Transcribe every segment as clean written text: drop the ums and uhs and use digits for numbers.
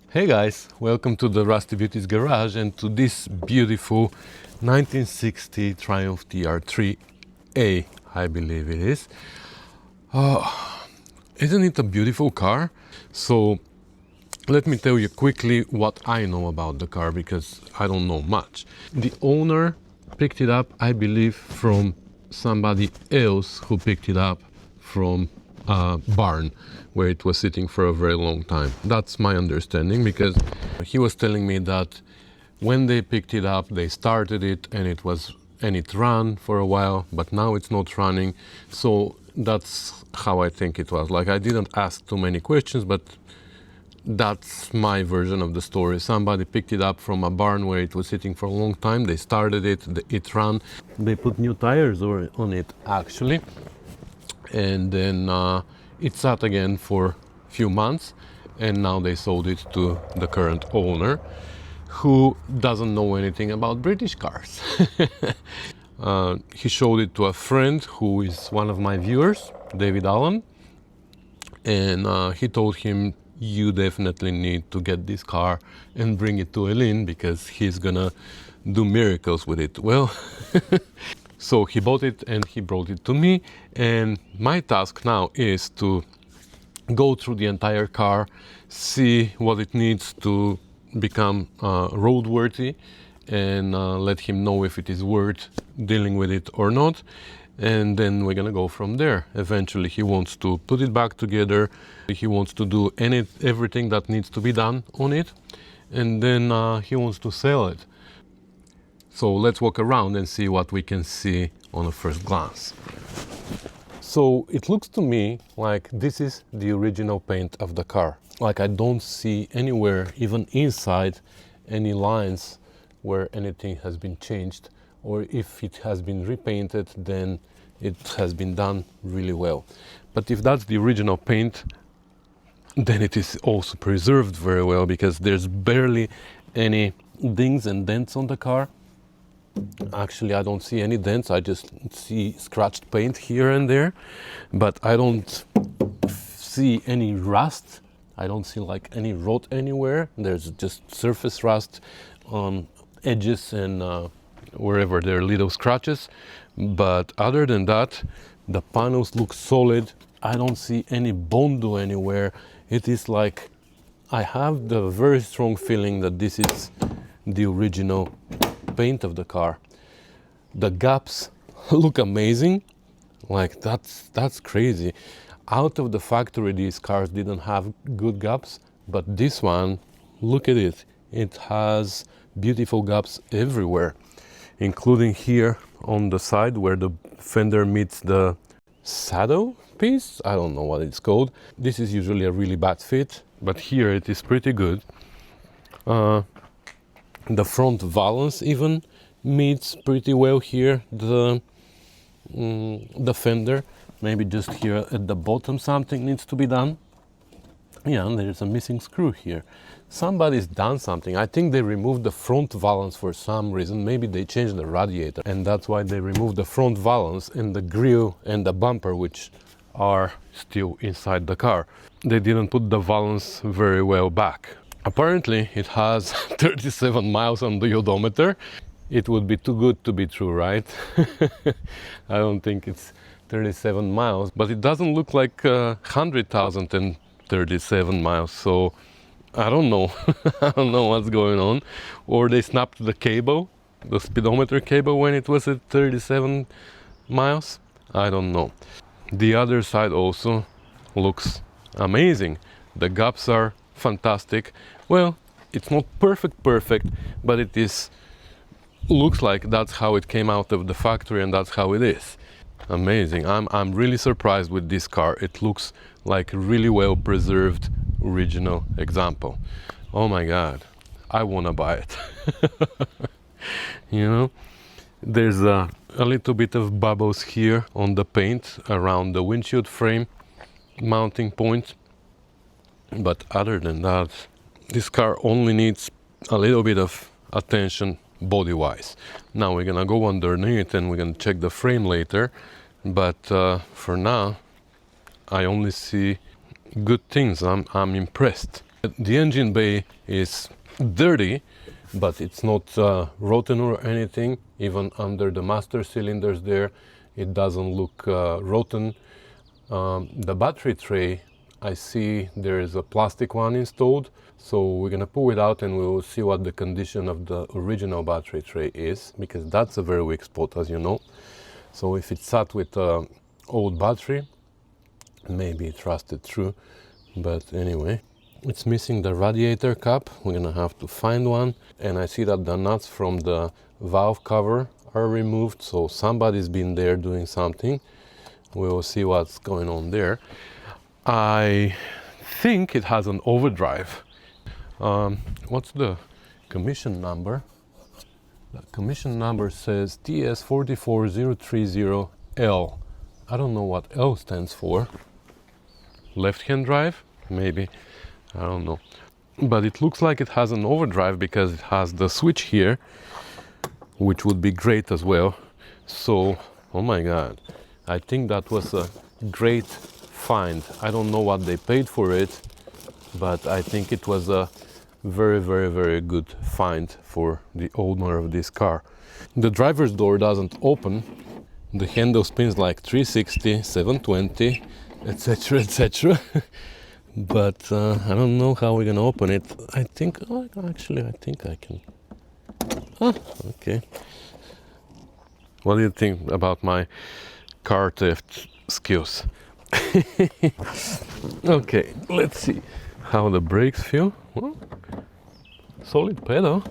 Hey guys, welcome to the Rusty Beauty's garage and to this beautiful 1960 Triumph TR3A, I believe it is. Isn't it a beautiful car? So let me tell you quickly what I know about the car because I don't know much. The owner picked it up, I believe, from somebody else who picked it up from a barn where it was sitting for a very long time. That's my understanding because he was telling me that when they picked it up, they started it and it ran for a while, but now it's not running. So that's how I think it was. Like, I didn't ask too many questions, but that's my version of the story. Somebody picked it up from a barn where it was sitting for a long time. They started it, it ran. They put new tires on it actually. And then it sat again for a few months. And now they sold it to the current owner, who doesn't know anything about British cars. He showed it to a friend who is one of my viewers, David Allen. And he told him, you definitely need to get this car and bring it to Elin because he's gonna do miracles with it. Well, so he bought it and he brought it to me. And my task now is to go through the entire car, see what it needs to become roadworthy, and let him know if it is worth dealing with it or not. And then we're gonna go from there. Eventually he wants to put it back together. He wants to do everything that needs to be done on it. And then he wants to sell it. So let's walk around and see what we can see on a first glance. So it looks to me like this is the original paint of the car. Like, I don't see anywhere, even inside, any lines where anything has been changed. Or if it has been repainted, then it has been done really well. But if that's the original paint, then it is also preserved very well because there's barely any dings and dents on the car. Actually, I don't see any dents. I just see scratched paint here and there, but I don't see any rust. I don't see like any rot anywhere. There's just surface rust on edges and wherever there are little scratches. But other than that, the panels look solid. I don't see any bondo anywhere. It is like, I have the very strong feeling that this is the original paint of the car. The gaps look amazing. Like, that's crazy. Out of the factory, these cars didn't have good gaps, but this one, look at it. It has beautiful gaps everywhere, including here on the side where the fender meets the saddle piece. I don't know what it's called. This is usually a really bad fit, but here it is pretty good. The front valance even meets pretty well here the fender. Maybe just here at the bottom something needs to be done. Yeah, and there's a missing screw here. Somebody's done something. I think they removed the front valance for some reason. Maybe they changed the radiator and that's why they removed the front valance and the grille and the bumper, which are still inside the car. They didn't put the valance very well back. Apparently it has 37 miles on the odometer. It would be too good to be true, right? I don't think it's 37 miles, but it doesn't look like 100,037 miles. So I don't know. I don't know what's going on. Or they snapped the cable, the speedometer cable, when it was at 37 miles. I don't know. The other side also looks amazing. The gaps are fantastic. Well, it's not perfect, but it is. Looks like that's how it came out of the factory and that's how it is. Amazing. I'm really surprised with this car. It looks like a really well preserved original example. Oh my god, I wanna buy it. You know, there's a little bit of bubbles here on the paint around the windshield frame mounting point, but other than that, this car only needs a little bit of attention body-wise. Now we're gonna go underneath and we're gonna check the frame later, but for now I only see good things. I'm impressed. The engine bay is dirty, but it's not rotten or anything. Even under the master cylinders there, it doesn't look rotten. The battery tray, I see there is a plastic one installed, so we're gonna pull it out and we'll see what the condition of the original battery tray is, because that's a very weak spot, as you know. So if it's sat with an old battery, maybe it rusted through, but anyway. It's missing the radiator cap. We're gonna have to find one. And I see that the nuts from the valve cover are removed, so somebody's been there doing something. We'll see what's going on there. I think it has an overdrive. What's the commission number? The commission number says TS44030L. I don't know what L stands for. Left-hand drive? Maybe. I don't know. But it looks like it has an overdrive because it has the switch here, which would be great as well. So, oh my God. I think that was a great find. I don't know what they paid for it, but I think it was a very, very, very good find for the owner of this car. The driver's door doesn't open. The handle spins like 360, 720, etc., etc. But I don't know how we're gonna open it. I think, oh, actually, I think I can. Oh, okay. What do you think about my car theft skills? Okay, let's see how the brakes feel. Well, solid pedal.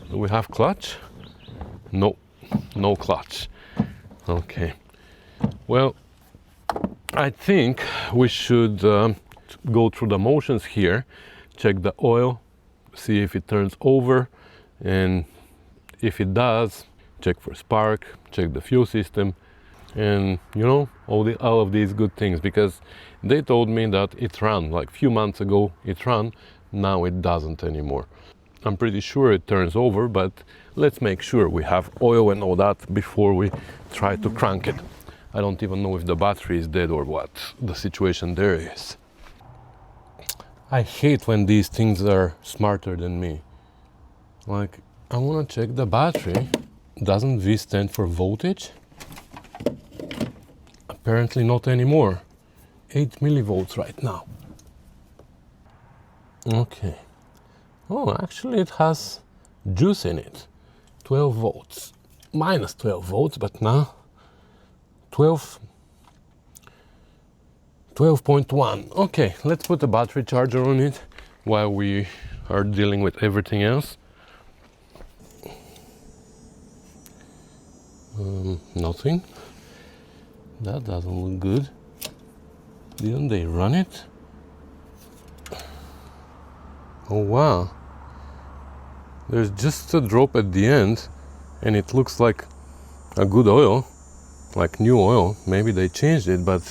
Do we have clutch? No, no clutch. Okay. Well, I think we should go through the motions here, check the oil, see if it turns over, and if it does, check for spark, check the fuel system, and you know, all of these good things, because they told me that it ran like a few months ago. It ran, now it doesn't anymore. I'm pretty sure it turns over, but let's make sure we have oil and all that before we try to crank it. I don't even know if the battery is dead or what the situation there is. I hate when these things are smarter than me. Like, I want to check the battery. Doesn't V stand for voltage? Apparently not anymore. 8 millivolts right now. Okay. Oh, actually it has juice in it. 12 volts. Minus 12 volts, but now 12.1. Okay, let's put a battery charger on it while we are dealing with everything else. Nothing. That doesn't look good. Didn't they run it? Oh wow. There's just a drop at the end and it looks like a good oil, like new oil. Maybe they changed it, but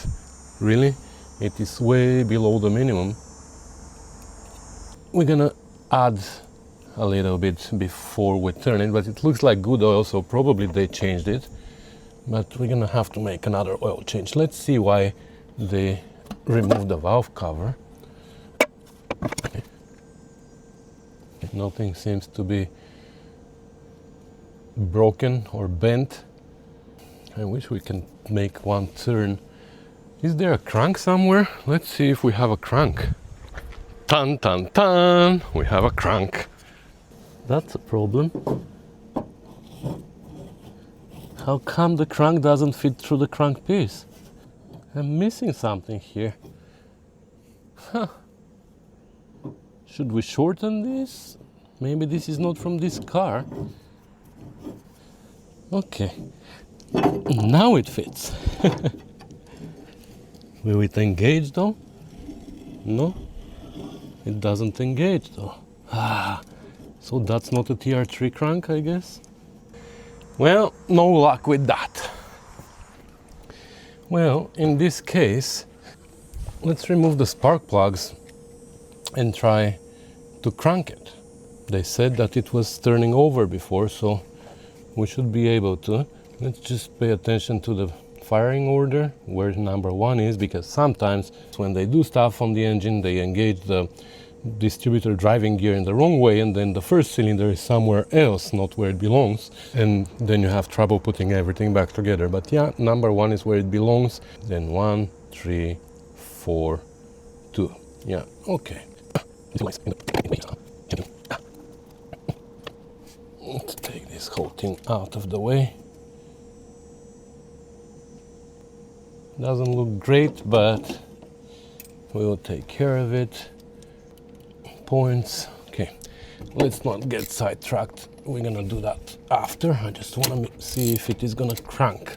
really, it is way below the minimum. We're gonna add a little bit before we turn it, but it looks like good oil, so probably they changed it. But we're gonna have to make another oil change. Let's see why they removed the valve cover. Nothing seems to be broken or bent. I wish we can make one turn. Is there a crank somewhere? Let's see if we have a crank. Tan tan tan! We have a crank. That's a problem. How come the crank doesn't fit through the crank piece? I'm missing something here. Huh. Should we shorten this? Maybe this is not from this car. Okay. Now it fits. Will it engage though? No? It doesn't engage though. Ah, so that's not a TR3 crank, I guess? Well, no luck with that. Well, in this case, let's remove the spark plugs and try to crank it. They said that it was turning over before, so we should be able to. Let's just pay attention to the firing order, where number 1 is, because sometimes when they do stuff on the engine, they engage the distributor driving gear in the wrong way, and then the first cylinder is somewhere else, not where it belongs, and then you have trouble putting everything back together. But yeah, number 1 is where it belongs. Then 1, 3, 4, 2. Yeah, okay. Let's take this whole thing out of the way. Doesn't look great, but we'll take care of it. Points. Okay, let's not get sidetracked. We're gonna do that after. I just want to see if it is gonna crank.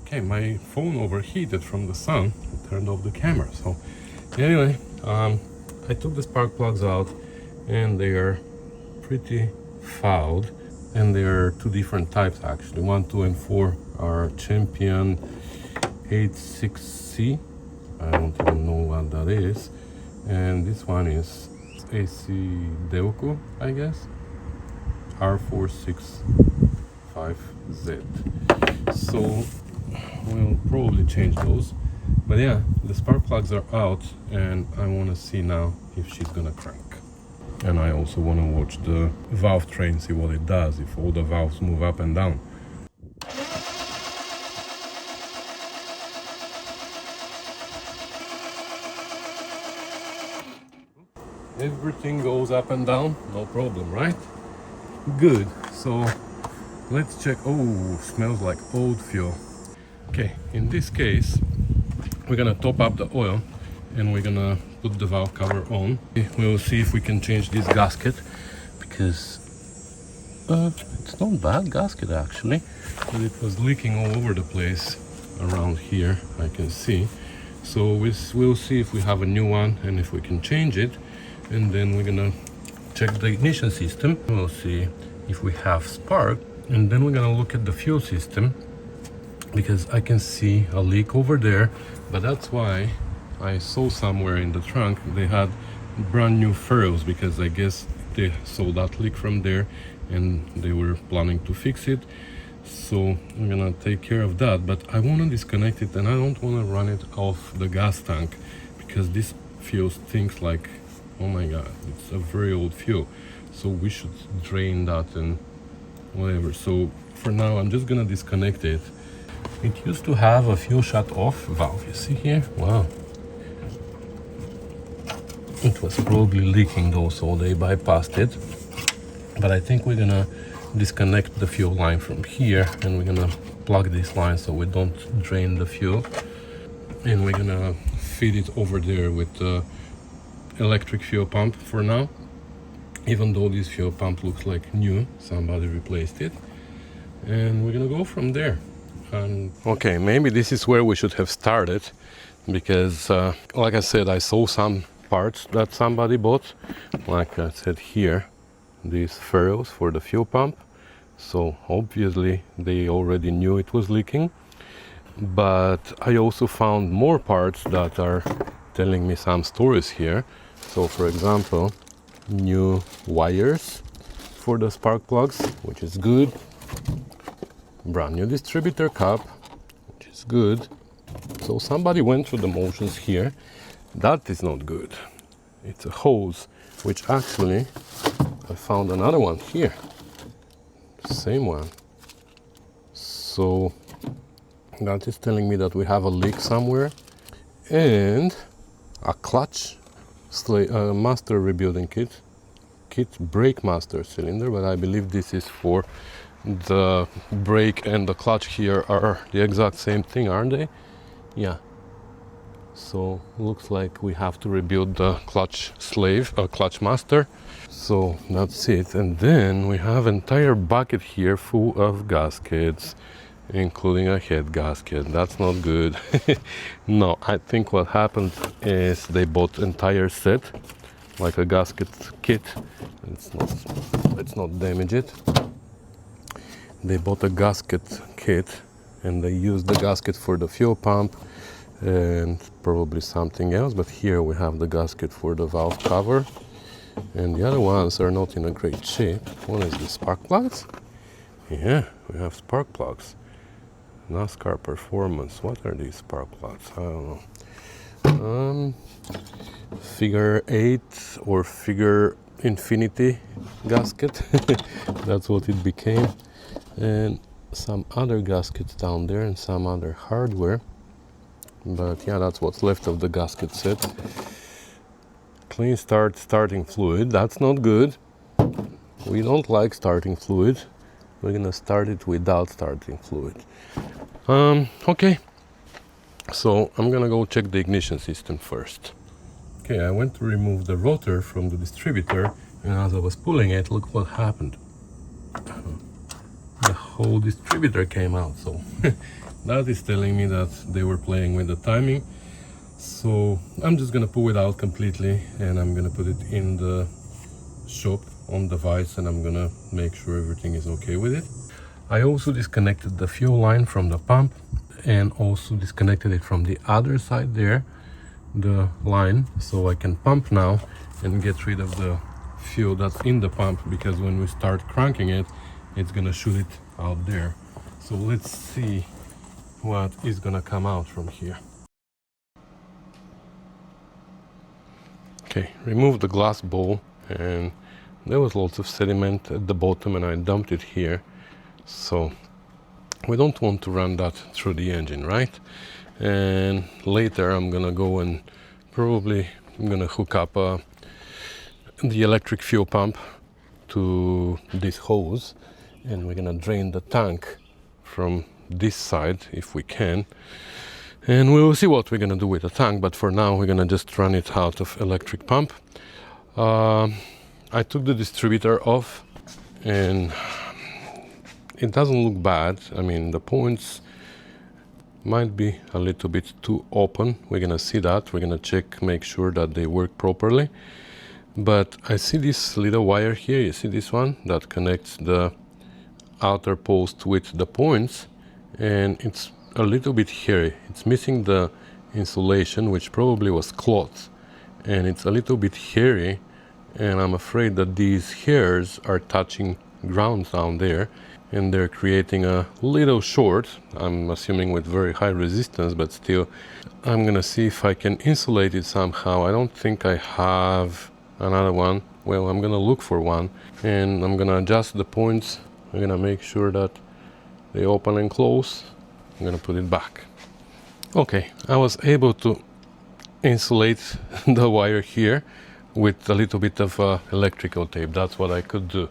Okay, my phone overheated from the sun. I turned off the camera. So anyway, I took the spark plugs out, and they are pretty fouled, and they are 2 different types actually. 1, 2, and 4 are Champion 86C. I don't even know what that is. And this one is AC Deoku, I guess. R465Z. So we'll probably change those. But yeah, the spark plugs are out, and I want to see now if she's gonna crank. And I also want to watch the valve train, see what it does, if all the valves move up and down. Everything goes up and down, no problem, right? Good. So let's check. Oh, smells like old fuel. Okay, in this case, we're gonna top up the oil, and we're gonna put the valve cover on. We'll see if we can change this gasket, because it's not bad gasket actually, but it was leaking all over the place around here, I can see. So we'll see if we have a new one and if we can change it, and then we're gonna check the ignition system. We'll see if we have spark, and then we're gonna look at the fuel system, because I can see a leak over there. But that's why I saw somewhere in the trunk they had brand new ferrules, because I guess they saw that leak from there and they were planning to fix it. So I'm gonna take care of that, but I want to disconnect it, and I don't want to run it off the gas tank, because this fuel stinks like, oh my god, it's a very old fuel. So we should drain that and whatever. So for now I'm just gonna disconnect it. It used to have a fuel shut off valve, you see here. Wow, it was probably leaking though, so they bypassed it. But I think we're gonna disconnect the fuel line from here, and we're gonna plug this line so we don't drain the fuel, and we're gonna feed it over there with the electric fuel pump for now, even though this fuel pump looks like new, somebody replaced it, and we're gonna go from there. And okay, maybe this is where we should have started, because like I said, I saw some parts that somebody bought, like I said here, these ferrules for the fuel pump. So obviously they already knew it was leaking, but I also found more parts that are telling me some stories here. So for example, new wires for the spark plugs, which is good. Brand new distributor cap, which is good. So somebody went through the motions here. That is not good. It's a hose, which actually I found another one here, same one. So that is telling me that we have a leak somewhere. And a clutch master rebuilding kit brake master cylinder, but I believe this is for the brake and the clutch here are the exact same thing, aren't they? Yeah. So looks like we have to rebuild the clutch clutch master. So that's it. And then we have entire bucket here full of gaskets, including a head gasket. That's not good. No, I think what happened is they bought entire set, like a gasket kit. Let's not damage it. They bought a gasket kit, and they used the gasket for the fuel pump and probably something else. But here we have the gasket for the valve cover, and the other ones are not in a great shape. What is this, spark plugs? Yeah, we have spark plugs. NASCAR Performance. What are these spark plugs? I don't know. Figure 8 or figure infinity gasket. That's what it became. And some other gaskets down there and some other hardware. But yeah, that's what's left of the gasket set. Clean start starting fluid. That's not good. We don't like starting fluid. We're gonna start it without starting fluid. Okay. So I'm gonna go check the ignition system first. Okay, I went to remove the rotor from the distributor, and as I was pulling it, look what happened. The whole distributor came out, so that is telling me that they were playing with the timing. So I'm just gonna pull it out completely, and I'm gonna put it in the shop on the vise, and I'm gonna make sure everything is okay with it. I also disconnected the fuel line from the pump, and also disconnected it from the other side there, the line, so I can pump now and get rid of the fuel that's in the pump, because when we start cranking it, it's gonna shoot it out there. So let's see what is gonna come out from here. Okay, remove the glass bowl, and there was lots of sediment at the bottom, and I dumped it here. So we don't want to run that through the engine, right? And later I'm gonna go and probably I'm gonna hook up the electric fuel pump to this hose, and we're gonna drain the tank from this side if we can, and we will see what we're gonna do with the tank. But for now we're gonna just run it out of electric pump. I took the distributor off, and it doesn't look bad. I mean, the points might be a little bit too open. We're gonna see that. We're gonna check, make sure that they work properly. But I see this little wire here. You see this one that connects the outer post with the points, and it's a little bit hairy. It's missing the insulation, which probably was cloth, and it's a little bit hairy, and I'm afraid that these hairs are touching ground down there, and they're creating a little short. I'm assuming with very high resistance, but still I'm gonna see if I can insulate it somehow. I don't think I have another one. Well, I'm gonna look for one, and I'm gonna adjust the points. I'm gonna make sure that they open and close. I'm gonna put it back. Okay, I was able to insulate the wire here with a little bit of electrical tape. That's what I could do.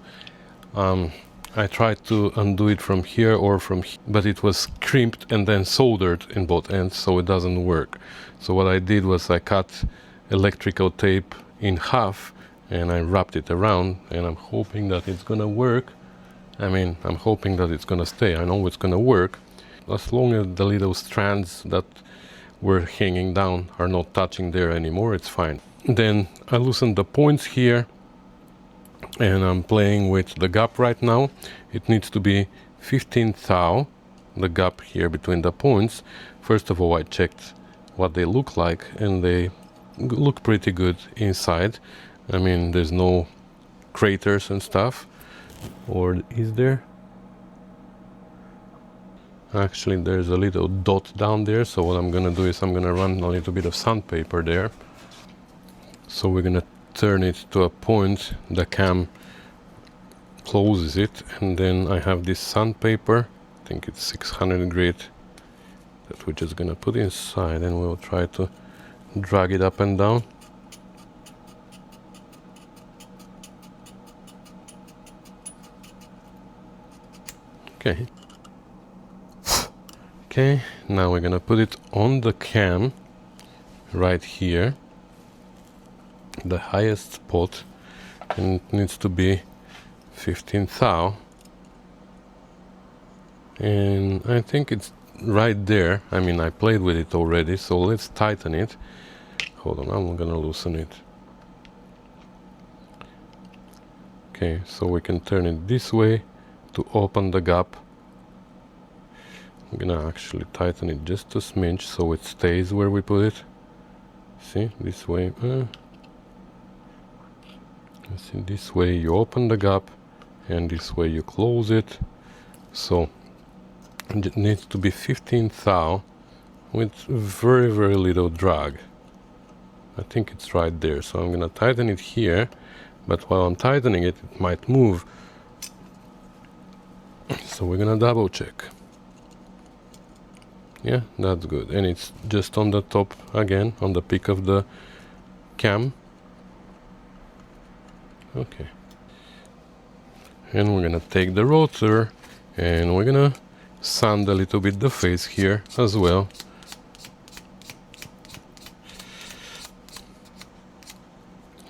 I tried to undo it from here or from here, but it was crimped and then soldered in both ends, so it doesn't work. So what I did was I cut electrical tape in half, and I wrapped it around, and I'm hoping that it's gonna work. I mean, I'm hoping that it's gonna stay. I know it's gonna work. As long as the little strands that were hanging down are not touching there anymore, it's fine. Then I loosened the points here, and I'm playing with the gap right now. It needs to be 15 thou, the gap here between the points. First of all, I checked what they look like, and they look pretty good inside. I mean, there's no craters and stuff. Or is there? Actually, there's a little dot down there, so what I'm gonna do is I'm gonna run a little bit of sandpaper there. So we're gonna turn it to a point, the cam closes it, and then I have this sandpaper, I think it's 600 grit, that we're just gonna put inside, and we'll try to drag it up and down. Okay. Okay, now we're gonna put it on the cam right here, the highest spot, and it needs to be 15 thou, and I think it's right there. I mean, I played with it already, so let's tighten it. Hold on, I'm gonna loosen it. Okay, so we can turn it this way to open the gap. I'm gonna actually tighten it just a smidge so it stays where we put it. See, this way. See, this way you open the gap, and this way you close it. So it needs to be 15 thou with very, very little drag. I think it's right there. So I'm gonna tighten it here, but while I'm tightening it, it might move. So we're gonna double check. Yeah, that's good. And it's just on the top again, on the peak of the cam. Okay. And we're gonna take the rotor and we're gonna sand a little bit the face here as well.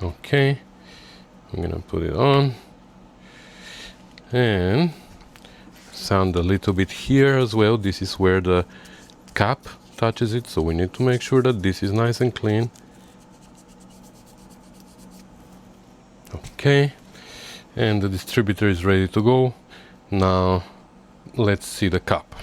Okay, I'm gonna put it on and sand a little bit here as well. This is where the cap touches it, so we need to make sure that this is nice and clean. Okay, and the distributor is ready to go. Now let's see the cap.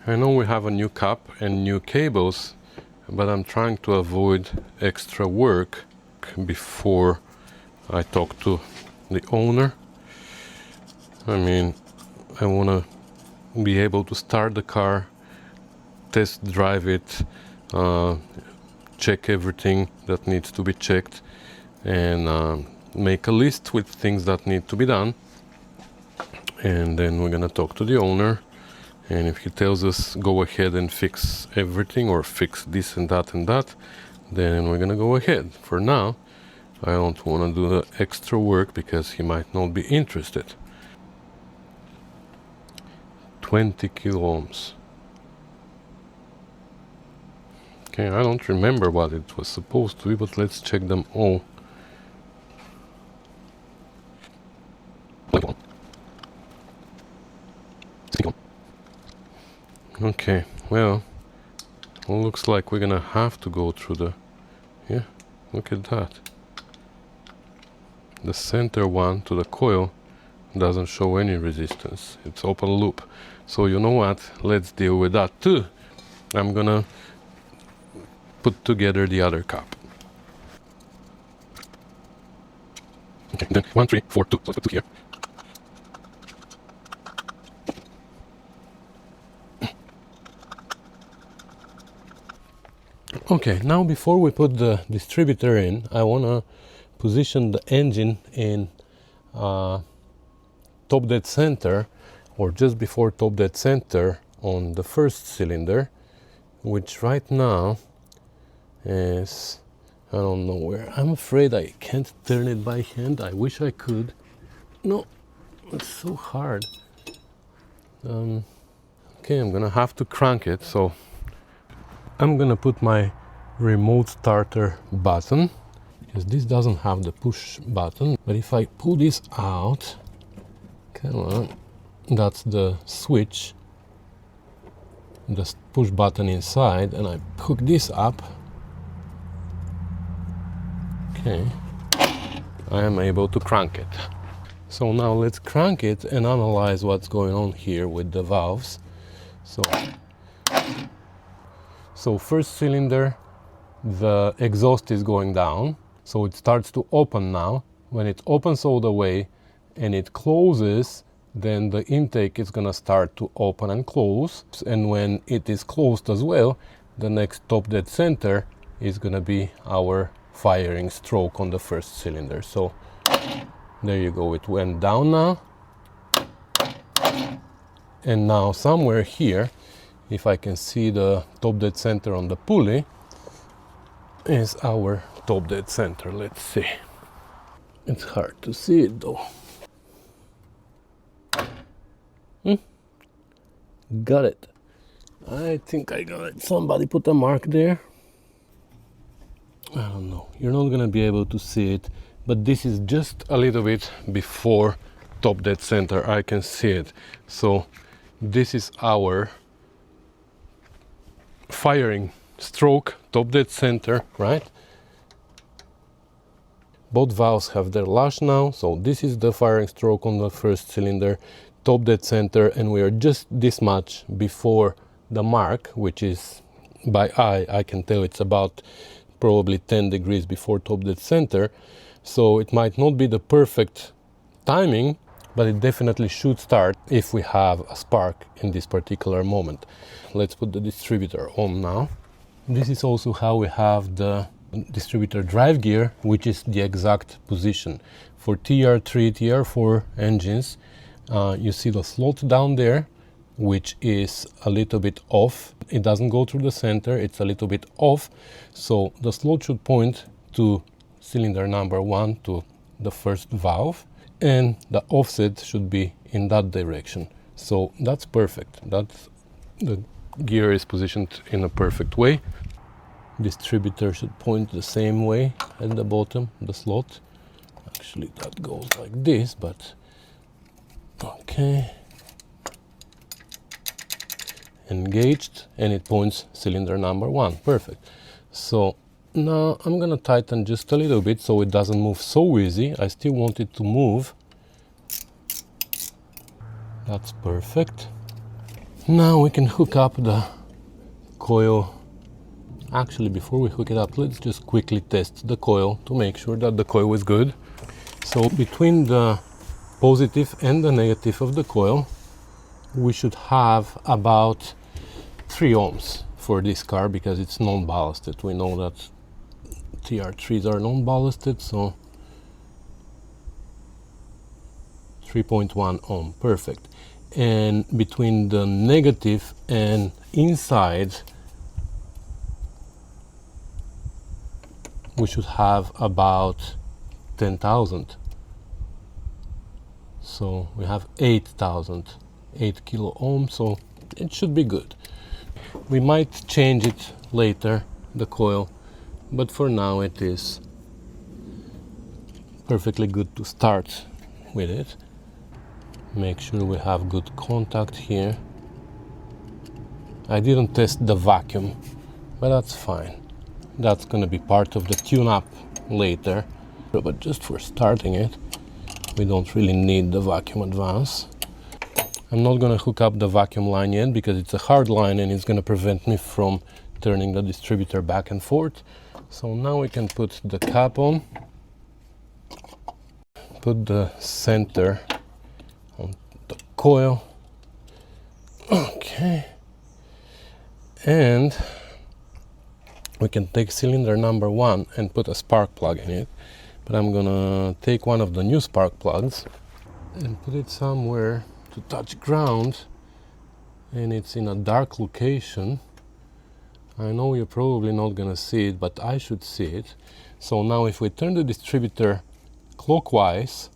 I know we have a new cap and new cables, but I'm trying to avoid extra work before I talk to the owner. I mean, I want to be able to start the car, test drive it, check everything that needs to be checked, and make a list with things that need to be done. And then we're gonna talk to the owner, and if he tells us go ahead and fix everything or fix this and that, then we're gonna go ahead. For now, I don't want to do the extra work because he might not be interested. 20 kilo ohms. Okay, I don't remember what it was supposed to be, but let's check them all. Okay, well, looks like we're gonna have to go through the... Yeah, look at that. The center one to the coil doesn't show any resistance. It's open loop. So you know what? Let's deal with that too. I'm gonna put together the other cap. Okay, then 1, 3, 4, 2. Let's put 2 here. Okay, now before we put the distributor in, I want to position the engine in top dead center, or just before top dead center on the first cylinder, which right now is, I don't know where. I'm afraid I can't turn it by hand. I wish I could. No, it's so hard. Okay, I'm gonna have to crank it, so I'm gonna put my remote starter button, because this doesn't have the push button, but if I pull this out, come on, that's the switch, the push button inside, and I hook this up. Okay, I am able to crank it. So now let's crank it and analyze what's going on here with the valves. So first cylinder, the exhaust is going down, so it starts to open now. When it opens all the way and it closes, then the intake is gonna start to open and close. And when it is closed as well, the next top dead center is gonna be our firing stroke on the first cylinder. So there you go, it went down now. And now somewhere here, if I can see the top dead center on the pulley, is our top dead center. Let's see. It's hard to see it though. Got it. I think I got it. Somebody put a mark there. I don't know. You're not gonna be able to see it, but this is just a little bit before top dead center. I can see it. So this is our firing stroke, top dead center, right? Both valves have their lash now, so this is the firing stroke on the first cylinder, top dead center, and we are just this much before the mark, which is by eye, I can tell it's about probably 10 degrees before top dead center. So it might not be the perfect timing, but it definitely should start if we have a spark in this particular moment. Let's put the distributor on now. This is also how we have the distributor drive gear, which is the exact position. For TR3, TR4 engines, you see the slot down there, which is a little bit off. It doesn't go through the center, it's a little bit off. So the slot should point to cylinder number 1, to the first valve, and the offset should be in that direction. So that's perfect. That's the gear is positioned in a perfect way. Distributor should point the same way at the bottom, the slot. Actually, that goes like this, but okay. Engaged, and it points cylinder number 1. Perfect. So now I'm gonna tighten just a little bit so it doesn't move so easy. I still want it to move. That's perfect. Now we can hook up the coil. Actually, before we hook it up, let's just quickly test the coil to make sure that the coil is good. So between the positive and the negative of the coil, we should have about 3 ohms for this car because it's non-ballasted. We know that TR3s are non-ballasted, so 3.1 ohm, perfect. And between the negative and inside, we should have about 10,000. So we have 8,000, 8 kilo ohm, so it should be good. We might change it later, the coil, but for now it is perfectly good to start with it. Make sure we have good contact here. I didn't test the vacuum, but that's fine. That's gonna be part of the tune-up later, but just for starting it, we don't really need the vacuum advance. I'm not gonna hook up the vacuum line yet because it's a hard line and it's gonna prevent me from turning the distributor back and forth. So now we can put the cap on, put the center on the coil. Okay. And we can take cylinder number 1 and put a spark plug in it. But I'm gonna take one of the new spark plugs and put it somewhere to touch ground, and it's in a dark location. I know you're probably not gonna see it, but I should see it. So now if we turn the distributor clockwise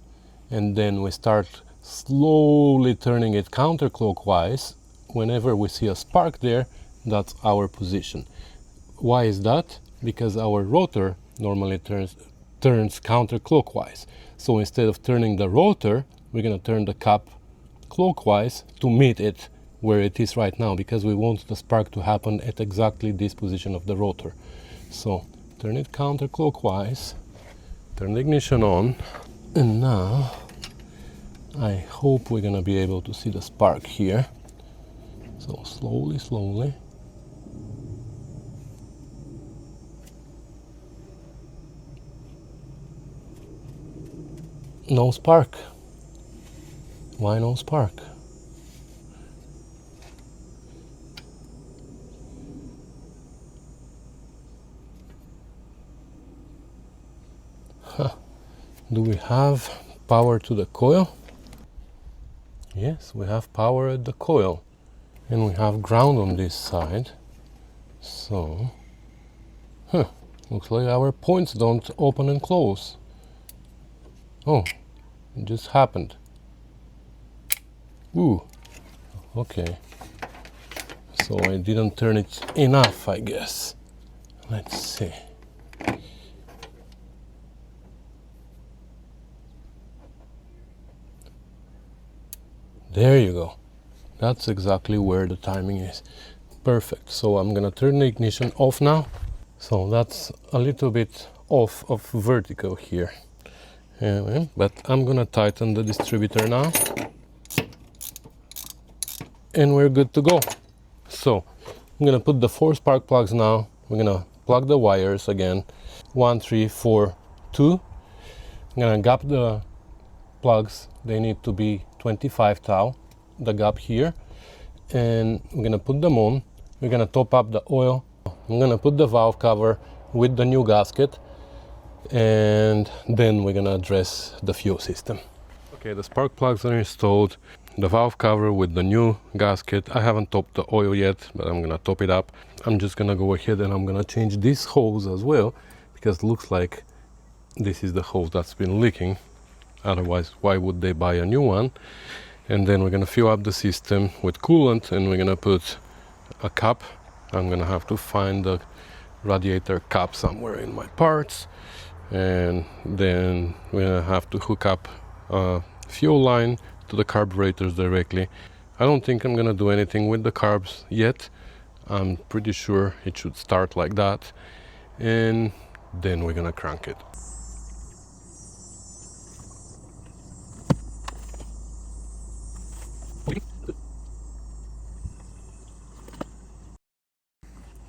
and then we start slowly turning it counterclockwise, whenever we see a spark there, that's our position. Why is that? Because our rotor normally turns counterclockwise. So instead of turning the rotor, we're gonna turn the cap clockwise to meet it where it is right now, because we want the spark to happen at exactly this position of the rotor. So turn it counterclockwise, turn the ignition on, and now I hope we're gonna be able to see the spark here. So slowly, slowly. No spark. Why no spark? Huh. Do we have power to the coil? Yes, we have power at the coil. And we have ground on this side. So, looks like our points don't open and close. Oh, it just happened. Ooh, okay. So I didn't turn it enough, I guess. Let's see. There you go. That's exactly where the timing is. Perfect. So I'm gonna turn the ignition off now. So that's a little bit off of vertical here. But I'm gonna tighten the distributor now. And we're good to go. So I'm gonna put the 4 spark plugs now. We're gonna plug the wires again. 1, 3, 4, 2. I'm gonna gap the plugs. They need to be 25 thou, the gap here. And I'm gonna put them on. We're gonna top up the oil. I'm gonna put the valve cover with the new gasket, and then we're gonna address the fuel system. Okay, the spark plugs are installed. The valve cover with the new gasket. I haven't topped the oil yet, but I'm gonna top it up. I'm just gonna go ahead and I'm gonna change this hose as well, because it looks like this is the hose that's been leaking. Otherwise, why would they buy a new one? And then we're gonna fill up the system with coolant, and we're gonna put a cap. I'm gonna have to find the radiator cap somewhere in my parts, and then we're gonna have to hook up a fuel line to the carburetors directly. I don't think I'm gonna do anything with the carbs yet. I'm pretty sure it should start like that, and then we're gonna crank it.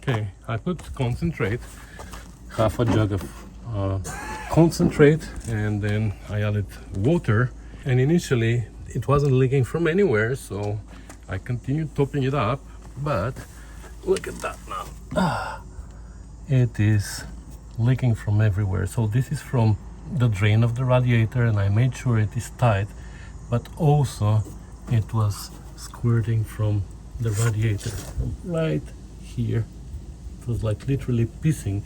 Okay, I put concentrate, half a jug of concentrate, and then I added water. And initially it wasn't leaking from anywhere, so I continued topping it up. But look at that now. It is leaking from everywhere. So this is from the drain of the radiator, and I made sure it is tight, but also it was squirting from the radiator right here. It was like literally pissing.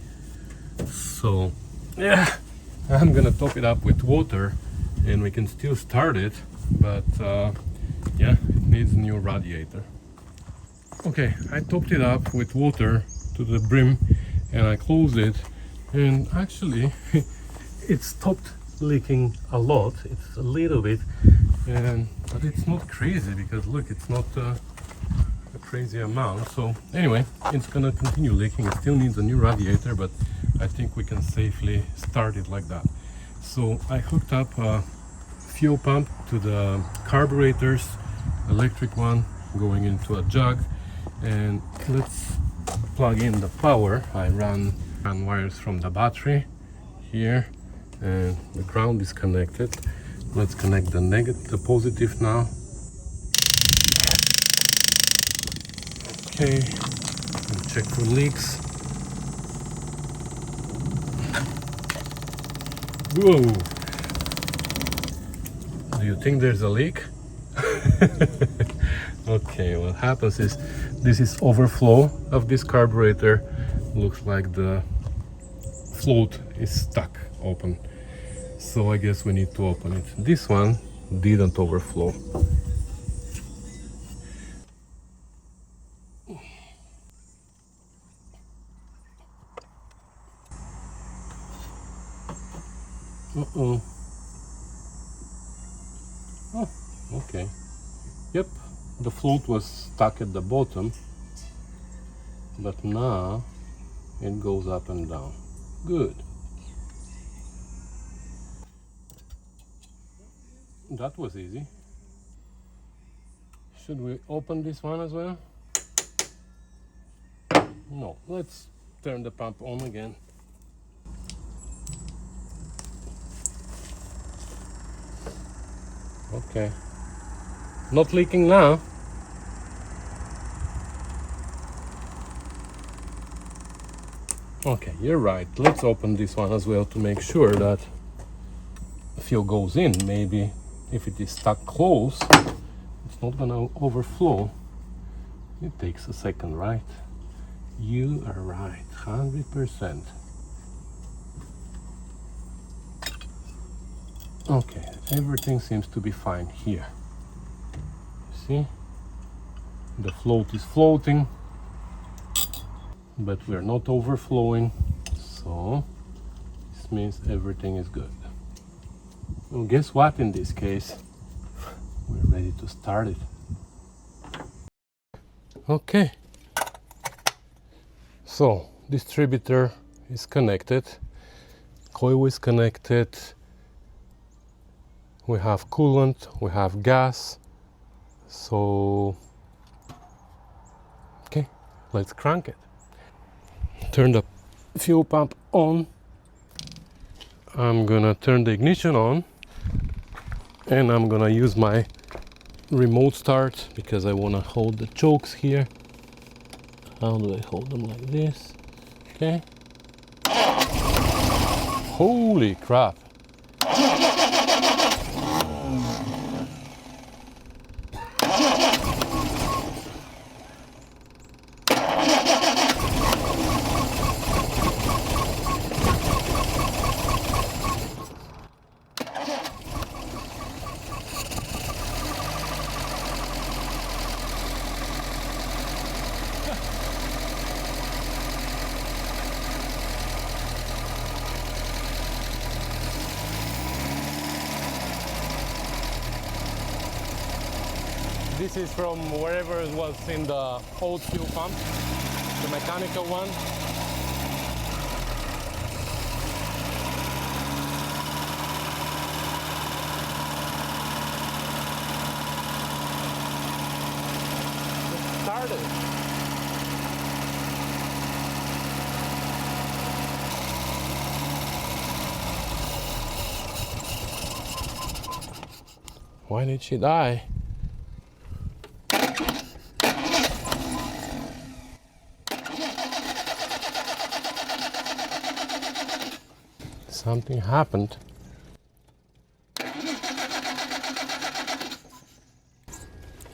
So yeah, I'm gonna top it up with water, and we can still start it, but yeah, it needs a new radiator. Okay, I topped it up with water to the brim, and I closed it, and actually it stopped leaking a lot. It's a little bit, but it's not crazy, because look, it's not a crazy amount. So anyway, it's gonna continue leaking. It still needs a new radiator, but I think we can safely start it like that. So I hooked up a fuel pump to the carburetors, electric one going into a jug, and let's plug in the power. I ran wires from the battery here, and the ground is connected. Let's connect the positive now. Okay, and check for leaks. Whoa! Do you think there's a leak? Okay, what happens is this is overflow of this carburetor. Looks like the float is stuck open. So I guess we need to open it. This one didn't overflow. Uh-oh. Oh, okay. Yep, the float was stuck at the bottom, but now it goes up and down. Good. That was easy. Should we open this one as well? No, let's turn the pump on again. Okay, not leaking now. Okay, you're right. Let's open this one as well to make sure that fuel goes in. Maybe if it is stuck close, it's not gonna overflow. It takes a second, right? You are right, 100%. Okay, everything seems to be fine here. See? The float is floating, but we're not overflowing, so this means everything is good. Well, guess what, in this case? We're ready to start it. Okay. So, distributor is connected, coil is connected, we have coolant, we have gas, so okay, let's crank it. Turn the fuel pump on. I'm gonna turn the ignition on, and I'm gonna use my remote start because I wanna hold the chokes here. How do I hold them? Like this? Okay. Holy crap! This is from wherever it was in the old fuel pump, the mechanical one. It started. Why did she die? Something happened.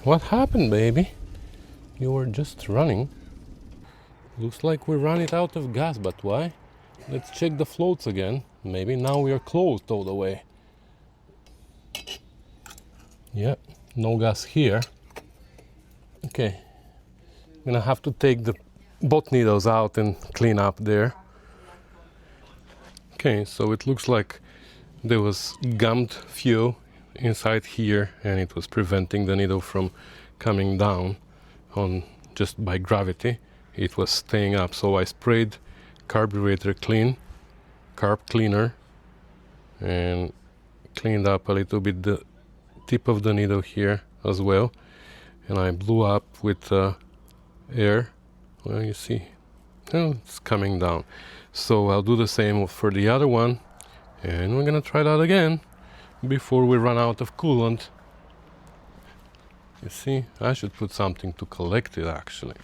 What happened, baby? You were just running. Looks like we ran it out of gas, but why? Let's check the floats again. Maybe now we are closed all the way. Yep, no gas here. Okay, I'm gonna have to take the bot needles out and clean up there. Okay, so it looks like there was gummed fuel inside here, and it was preventing the needle from coming down on just by gravity. It was staying up, so I sprayed carburetor carb cleaner, and cleaned up a little bit the tip of the needle here as well, and I blew up with air. Well, you see, oh, it's coming down. So I'll do the same for the other one, and we're gonna try that again before we run out of coolant. You see, I should put something to collect it actually.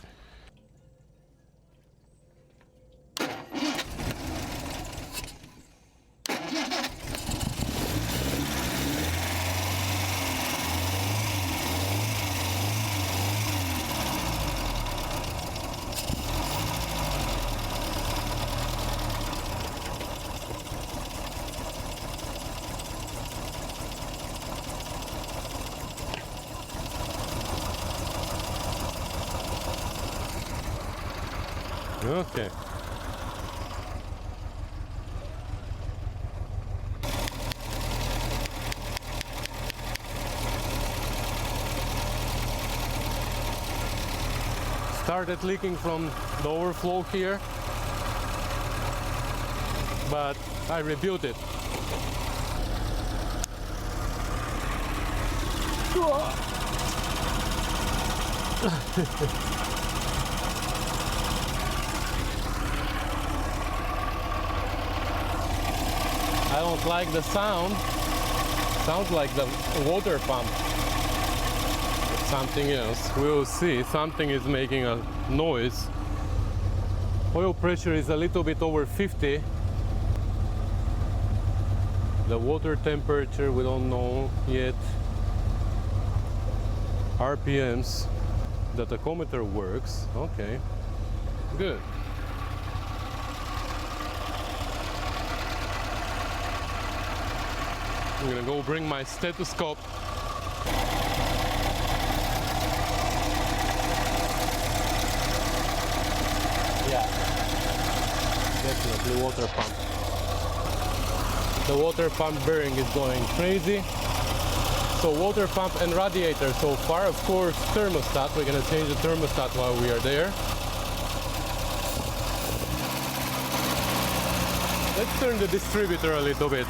Okay. Started leaking from the overflow here, but I rebuilt it. I don't like the sound. Sounds like the water pump. It's something else. We'll see. Something is making a noise. Oil pressure is a little bit over 50. The water temperature we don't know yet. RPMs. The tachometer works. Okay. Good. I'm gonna go bring my stethoscope. Yeah, definitely water pump. The water pump bearing is going crazy. So water pump and radiator so far. Of course, thermostat. We're gonna change the thermostat while we are there. Let's turn the distributor a little bit.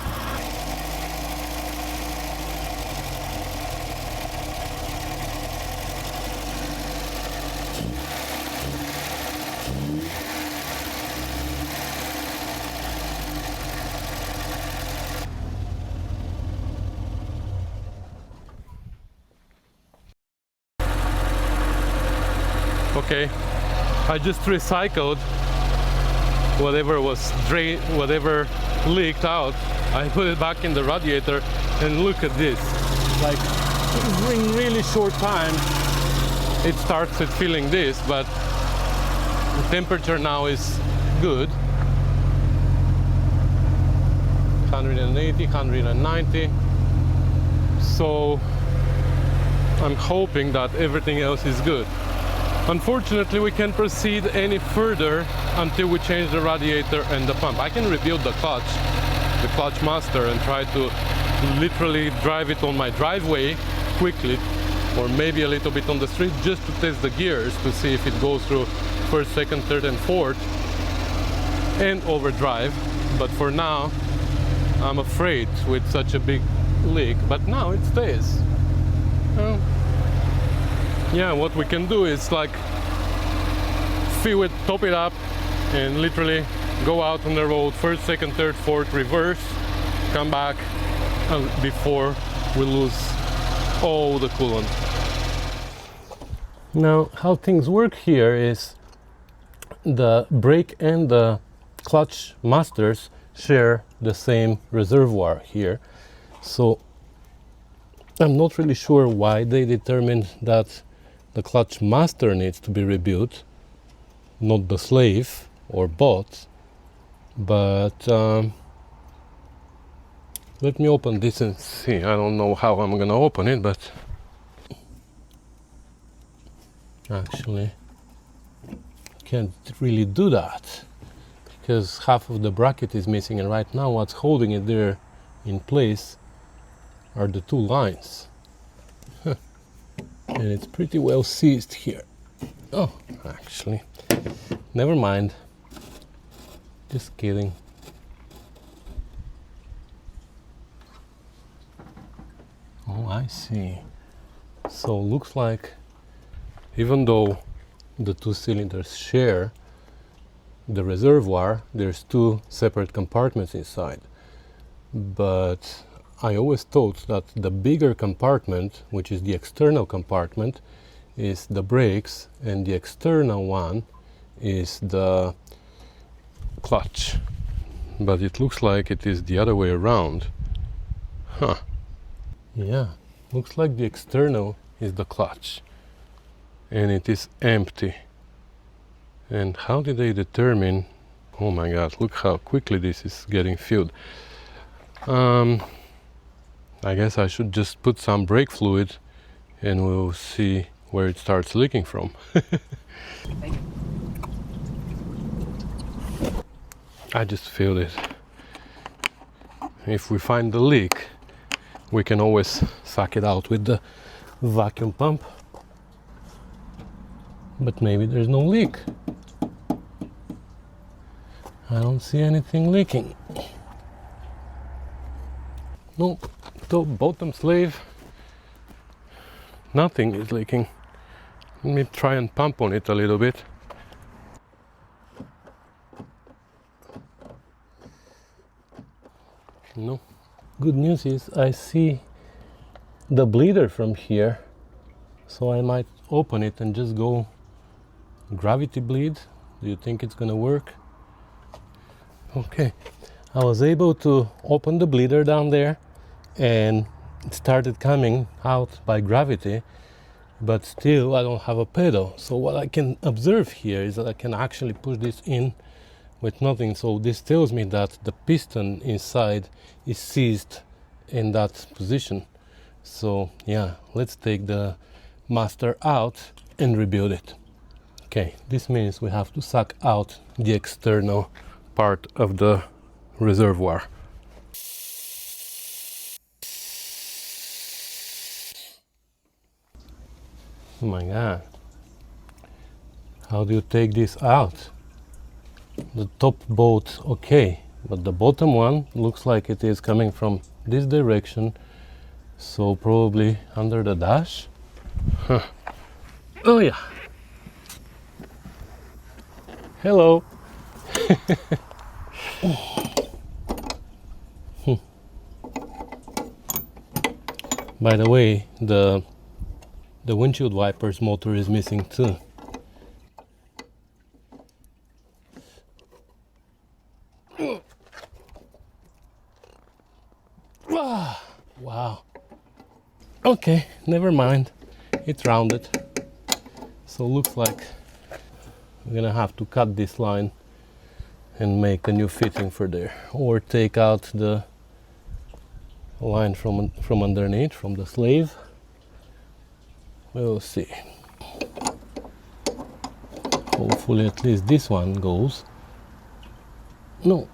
Okay, I just recycled whatever was whatever leaked out. I put it back in the radiator, and look at this. Like, in really short time, it starts at feeling this, but the temperature now is good. 180, 190. So I'm hoping that everything else is good. Unfortunately, we can't proceed any further until we change the radiator and the pump. I can rebuild the clutch master, and try to literally drive it on my driveway quickly, or maybe a little bit on the street, just to test the gears to see if it goes through first, second, third and fourth and overdrive. But for now, I'm afraid with such a big leak, but now it stays. Yeah, what we can do is like fill it, top it up, and literally go out on the road, first, second, third, fourth, reverse, come back before we lose all the coolant. Now, how things work here is the brake and the clutch masters share the same reservoir here. So I'm not really sure why they determined that the clutch master needs to be rebuilt, not the slave or bot. But let me open this and see. I don't know how I'm gonna open it, but actually can't really do that because half of the bracket is missing, and right now what's holding it there in place are the two lines. And it's pretty well seized here. Oh, actually, never mind. Just kidding. Oh, I see. So looks like even though the two cylinders share the reservoir, there's two separate compartments inside. But I always thought that the bigger compartment, which is the external compartment, is the brakes, and the external one is the clutch. But it looks like it is the other way around. Huh. Yeah, looks like the external is the clutch and it is empty. And how did they determine? Oh my god, look how quickly this is getting filled. I guess I should just put some brake fluid and we'll see where it starts leaking from. I just feel it. If we find the leak, we can always suck it out with the vacuum pump. But maybe there's no leak. I don't see anything leaking. No, top, bottom sleeve, nothing is leaking. Let me try and pump on it a little bit. No. Good news is I see the bleeder from here, so I might open it and just go gravity bleed. Do you think it's gonna work? Okay, I was able to open the bleeder down there and it started coming out by gravity, but still I don't have a pedal. So what I can observe here is that I can actually push this in with nothing. So this tells me that the piston inside is seized in that position. So yeah, let's take the master out and rebuild it. Okay, this means we have to suck out the external part of the reservoir. Oh my god, how do you take this out? The top bolt okay, but the bottom one looks like it is coming from this direction, so probably under the dash. Huh. Oh yeah, hello. By the way, the windshield wipers motor is missing too. Wow. Okay, never mind. It's rounded. So looks like we're gonna have to cut this line and make a new fitting for there, or take out the line from underneath, from the slave. We'll see. Hopefully at least this one goes. No.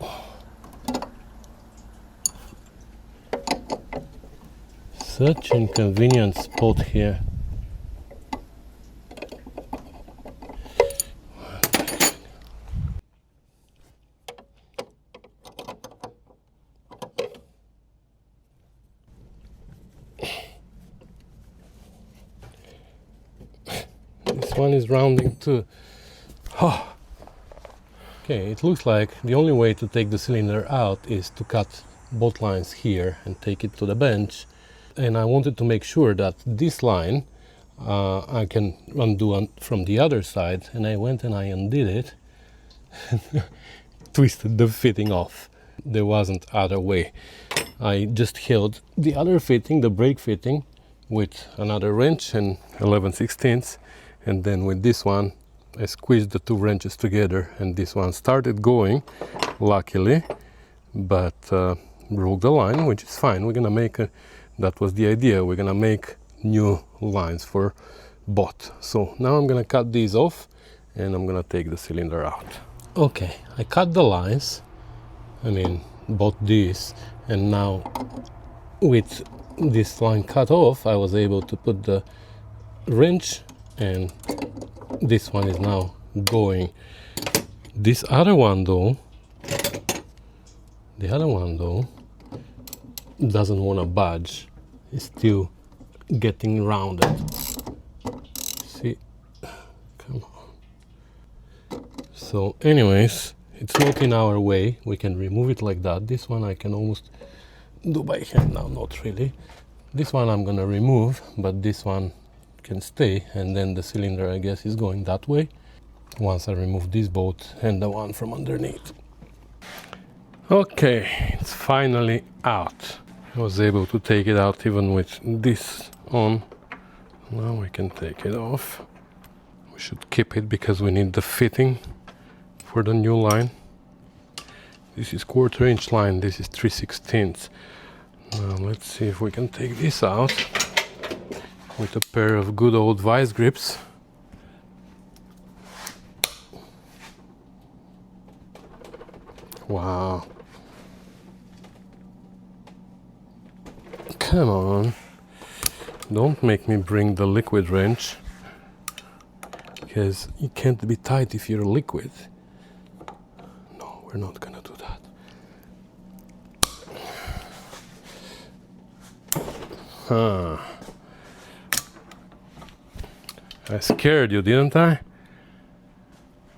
Such inconvenient spot here. This one is rounding too. Oh. Okay, it looks like the only way to take the cylinder out is to cut both lines here and take it to the bench. And I wanted to make sure that this line I can undo from the other side, and I went and I undid it, twisted the fitting off. There wasn't other way. I just held the other fitting, the brake fitting, with another wrench and 11/16, and then with this one I squeezed the two wrenches together, and this one started going, luckily, but broke the line, which is fine. We're gonna make that was the idea. We're gonna make new lines for both. So now I'm gonna cut these off and I'm gonna take the cylinder out. Okay, I cut the lines, I mean both these, and now with this line cut off I was able to put the wrench, and this one is now going. This other one though, doesn't want to budge. It's still getting rounded. See, come on. So anyways, it's not in our way. We can remove it like that. This one I can almost do by hand now, not really. This one I'm gonna remove, but this one can stay, and then the cylinder, I guess, is going that way once I remove this bolt and the one from underneath. Okay, it's finally out. I was able to take it out even with this on. Now we can take it off. We should keep it because we need the fitting for the new line. This is 1/4 inch line, this is 3/16. Now let's see if we can take this out with a pair of good old vice grips. Wow. Come on. Don't make me bring the liquid wrench, because you can't be tight if you're liquid. No, we're not gonna do that. I scared you, didn't I?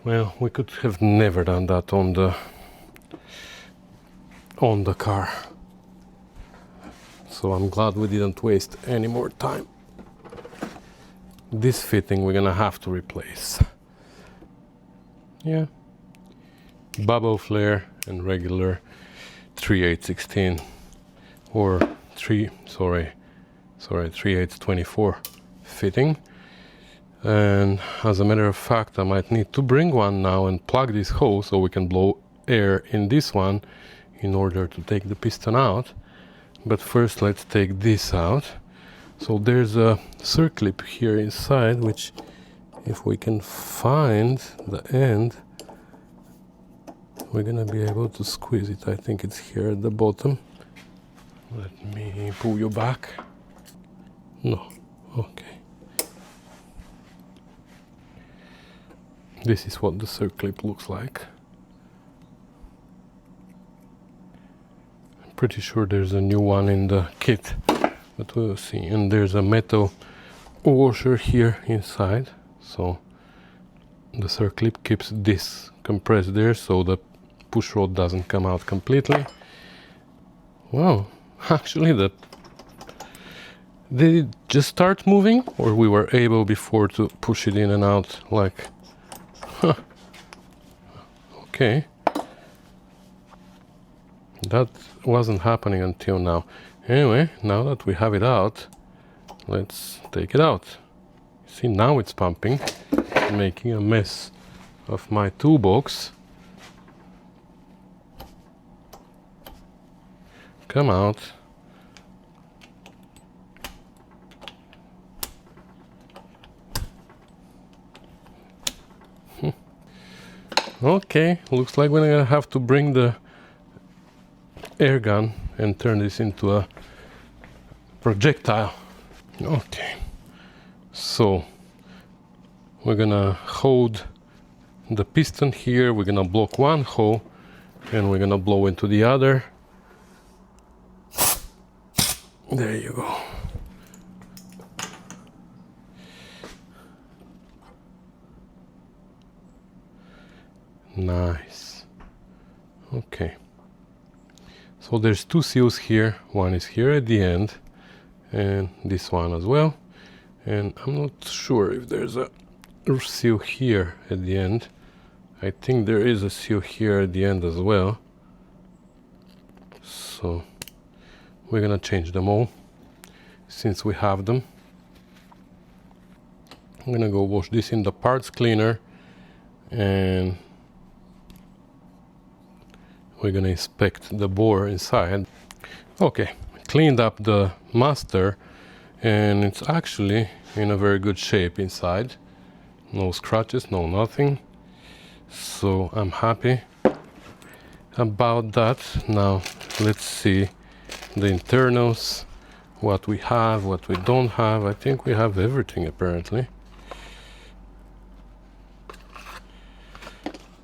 Well, we could have never done that on the car. So I'm glad we didn't waste any more time. This fitting we're gonna have to replace. Yeah. Bubble flare and regular 3/8/16 or 3/8/24 fitting. And as a matter of fact, I might need to bring one now and plug this hole so we can blow air in this one in order to take the piston out. But first let's take this out. So there's a circlip here inside, which if we can find the end, we're gonna be able to squeeze it. I think it's here at the bottom. Let me pull you back. No, okay. This is what the circlip looks like. Pretty sure there's a new one in the kit, but we'll see. And there's a metal washer here inside, so the circlip keeps this compressed there so the push rod doesn't come out completely. Wow, actually did it just start moving, or we were able before to push it in and out like, huh. Okay. That wasn't happening until now. Anyway, now that we have it out, let's take it out. See, now it's pumping, making a mess of my toolbox. Come out. Okay, looks like we're gonna have to bring the air gun and turn this into a projectile. Okay, so we're gonna hold the piston here, we're gonna block one hole and we're gonna blow into the other. There you go. Nice. Okay. So there's two seals here. One is here at the end and this one as well. And I'm not sure if there's a seal here at the end. I think there is a seal here at the end as well. So we're gonna change them all since we have them. I'm gonna go wash this in the parts cleaner and we're gonna inspect the bore inside. Okay, cleaned up the master and it's actually in a very good shape inside. No scratches, no nothing. So I'm happy about that. Now let's see the internals, what we have, what we don't have. I think we have everything apparently.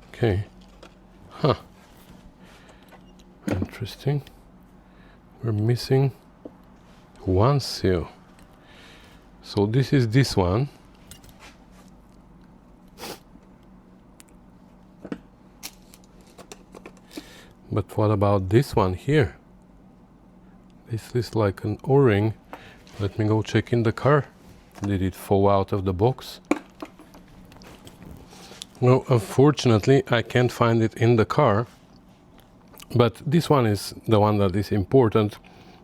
Okay. Huh. Interesting. We're missing one seal. So this is this one. But what about this one here? This is like an O-ring. Let me go check in the car. Did it fall out of the box? Well, unfortunately, I can't find it in the car. But this one is the one that is important.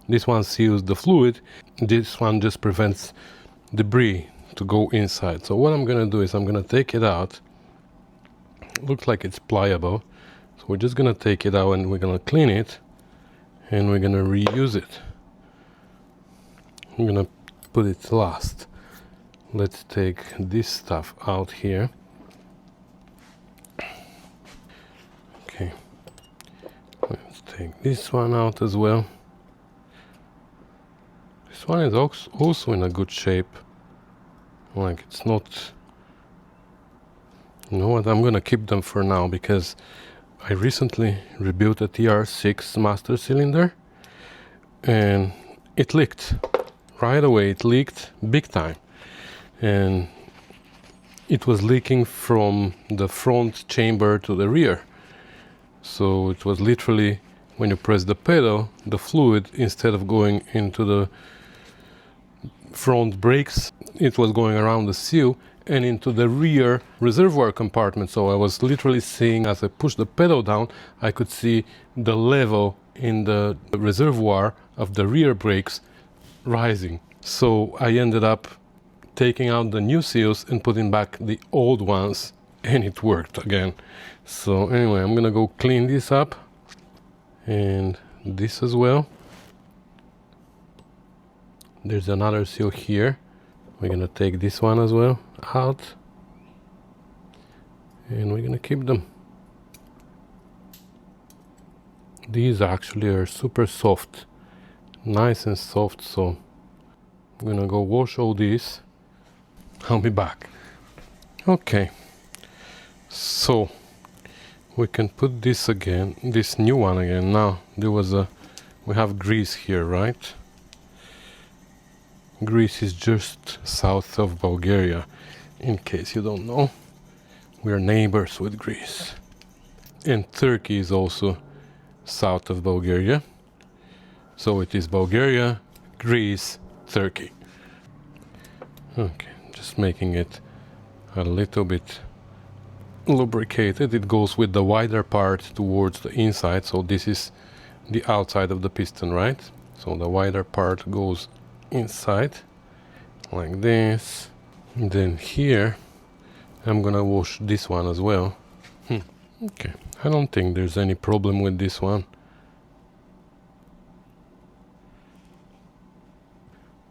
This one seals the fluid. This one just prevents debris to go inside. So what I'm gonna do is I'm gonna take it out. Looks like it's pliable. So we're just gonna take it out and we're gonna clean it and we're gonna reuse it. I'm gonna put it last. Let's take this stuff out here. Okay. Let's take this one out as well. This one is also in a good shape. Like it's not... You know what, I'm gonna keep them for now because I recently rebuilt a TR6 master cylinder and it leaked. Right away it leaked big time. And it was leaking from the front chamber to the rear. So it was literally, when you press the pedal, the fluid, instead of going into the front brakes, it was going around the seal and into the rear reservoir compartment. So I was literally seeing, as I pushed the pedal down, I could see the level in the reservoir of the rear brakes rising. So I ended up taking out the new seals and putting back the old ones, and it worked again. So anyway, I'm gonna go clean this up and this as well. There's another seal here. We're gonna take this one as well out and we're gonna keep them. These actually are super soft, nice and soft, so I'm gonna go wash all these. I'll be back. Okay, so we can put this again, this new one again. Now there was we have Greece here, right? Greece is just south of Bulgaria. In case you don't know, we are neighbors with Greece. And Turkey is also south of Bulgaria. So it is Bulgaria, Greece, Turkey. Okay, just making it a little bit lubricated. It goes with the wider part towards the inside. So this is the outside of the piston, right? So the wider part goes inside like this. And then here I'm gonna wash this one as well. Okay, I don't think there's any problem with this one.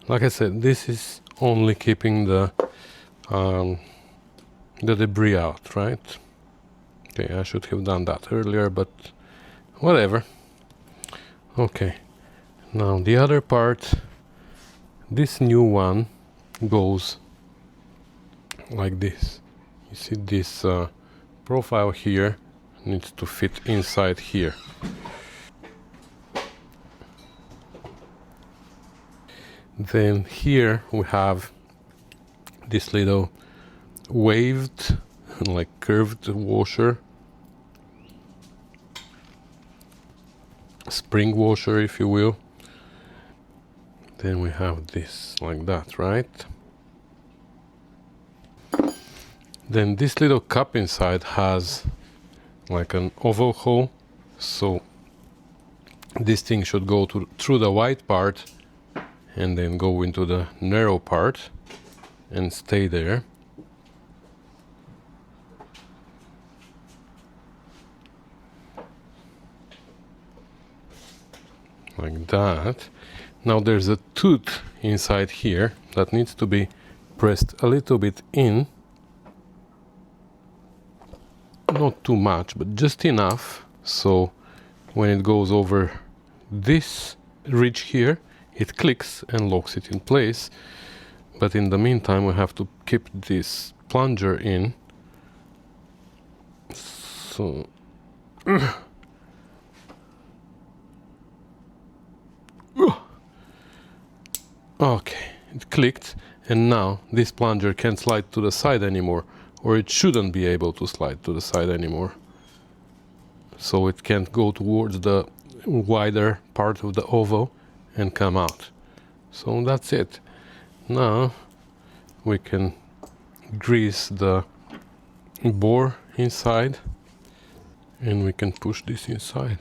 Like I said, this is only keeping the debris out, right? Okay, I should have done that earlier, but whatever. Okay, now the other part, this new one goes like this. You see this profile here needs to fit inside here. Then here we have this little waved, like curved washer, spring washer if you will. Then we have this like that, right? Then this little cup inside has like an overhaul, so this thing should go through the wide part and then go into the narrow part and stay there. Like that. Now there's a tooth inside here that needs to be pressed a little bit in. Not too much, but just enough, so when it goes over this ridge here, it clicks and locks it in place. But in the meantime, we have to keep this plunger in. So okay, it clicked, and now this plunger can't slide to the side anymore, or it shouldn't be able to slide to the side anymore. So it can't go towards the wider part of the oval and come out. So that's it. Now we can grease the bore inside and we can push this inside.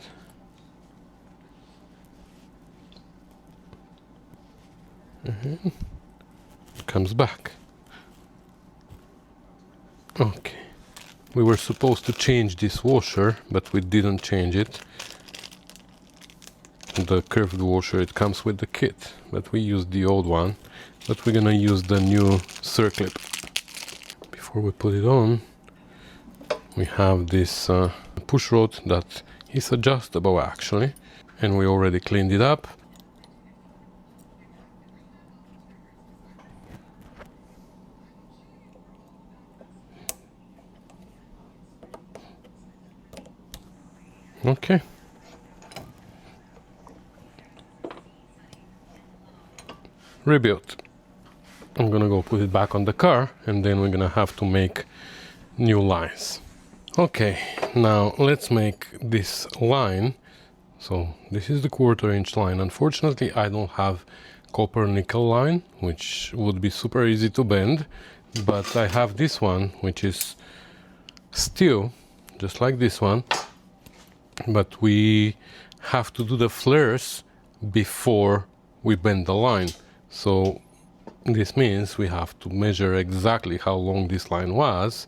And it comes back. Okay, we were supposed to change this washer, but we didn't change it. The curved washer, it comes with the kit, but we used the old one. But we're gonna use the new circlip. Before we put it on, we have this push rod that is adjustable actually, and we already cleaned it up. Okay. Rebuilt. I'm gonna go put it back on the car, and then we're gonna have to make new lines. Okay, now let's make this line. So this is the 1/4 inch line. Unfortunately, I don't have copper nickel line, which would be super easy to bend, but I have this one, which is steel, just like this one. But we have to do the flares before we bend the line. So this means we have to measure exactly how long this line was,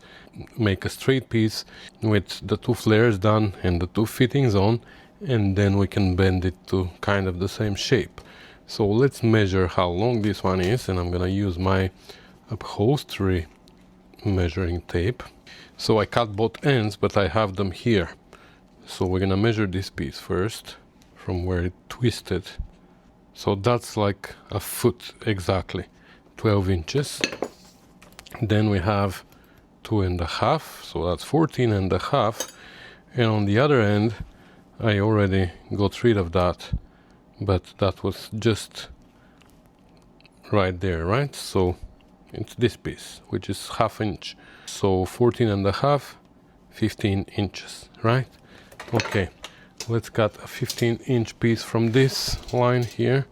make a straight piece with the 2 flares done and the 2 fittings on, and then we can bend it to kind of the same shape. So let's measure how long this one is, and I'm gonna use my upholstery measuring tape. So I cut both ends, but I have them here. So we're gonna measure this piece first from where it twisted. So that's like a foot exactly, 12 inches. Then we have 2.5, so that's 14.5. And on the other end, I already got rid of that, but that was just right there, right? So it's this piece, which is 1/2 inch. So 14.5, 15 inches, right? Okay, let's cut a 15-inch piece from this line here.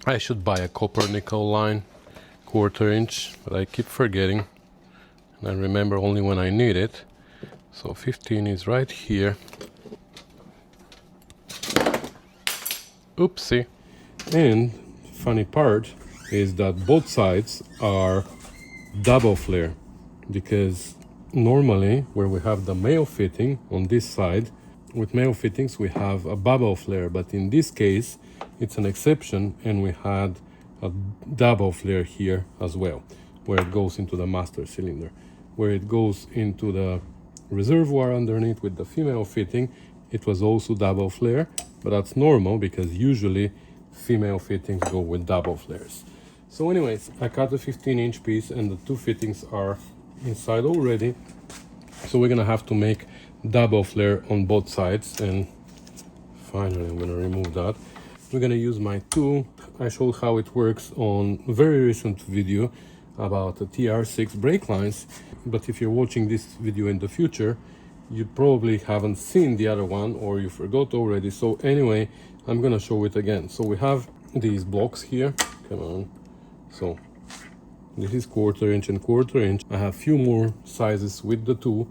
I should buy a copper nickel line, 1/4 inch, but I keep forgetting, and I remember only when I need it. So 15 is right here. Oopsie. And funny part is that both sides are double flare, because normally where we have the male fitting on this side, with male fittings we have a bubble flare, but in this case it's an exception, and we had a double flare here as well, where it goes into the master cylinder. Where it goes into the reservoir underneath with the female fitting, it was also double flare, but that's normal because usually female fittings go with double flares. So anyways, I cut a 15-inch piece and the two fittings are inside already. So we're gonna have to make double flare on both sides, and finally I'm gonna remove that. We're gonna use my tool. I showed how it works on a very recent video about the TR6 brake lines, but if you're watching this video in the future, you probably haven't seen the other one or you forgot already. So anyway, I'm gonna show it again. So we have these blocks here. Come on. So this is 1/4 inch and 1/4 inch. I have few more sizes with the tool,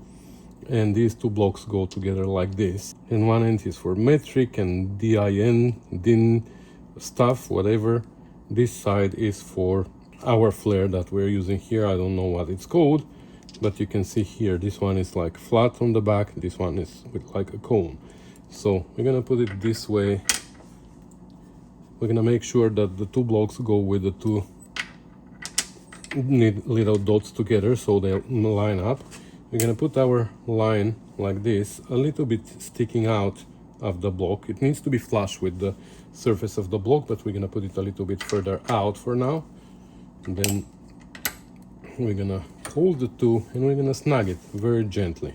and these two blocks go together like this. And one end is for metric and DIN stuff, whatever. This side is for our flare that we're using here. I don't know what it's called, but you can see here, this one is like flat on the back, this one is with like a cone. So we're gonna put it this way. We're gonna make sure that the two blocks go with the two little dots together so they line up. We're gonna put our line like this, a little bit sticking out of the block. It needs to be flush with the surface of the block, but we're gonna put it a little bit further out for now. And then we're gonna hold the tool and we're gonna snug it very gently.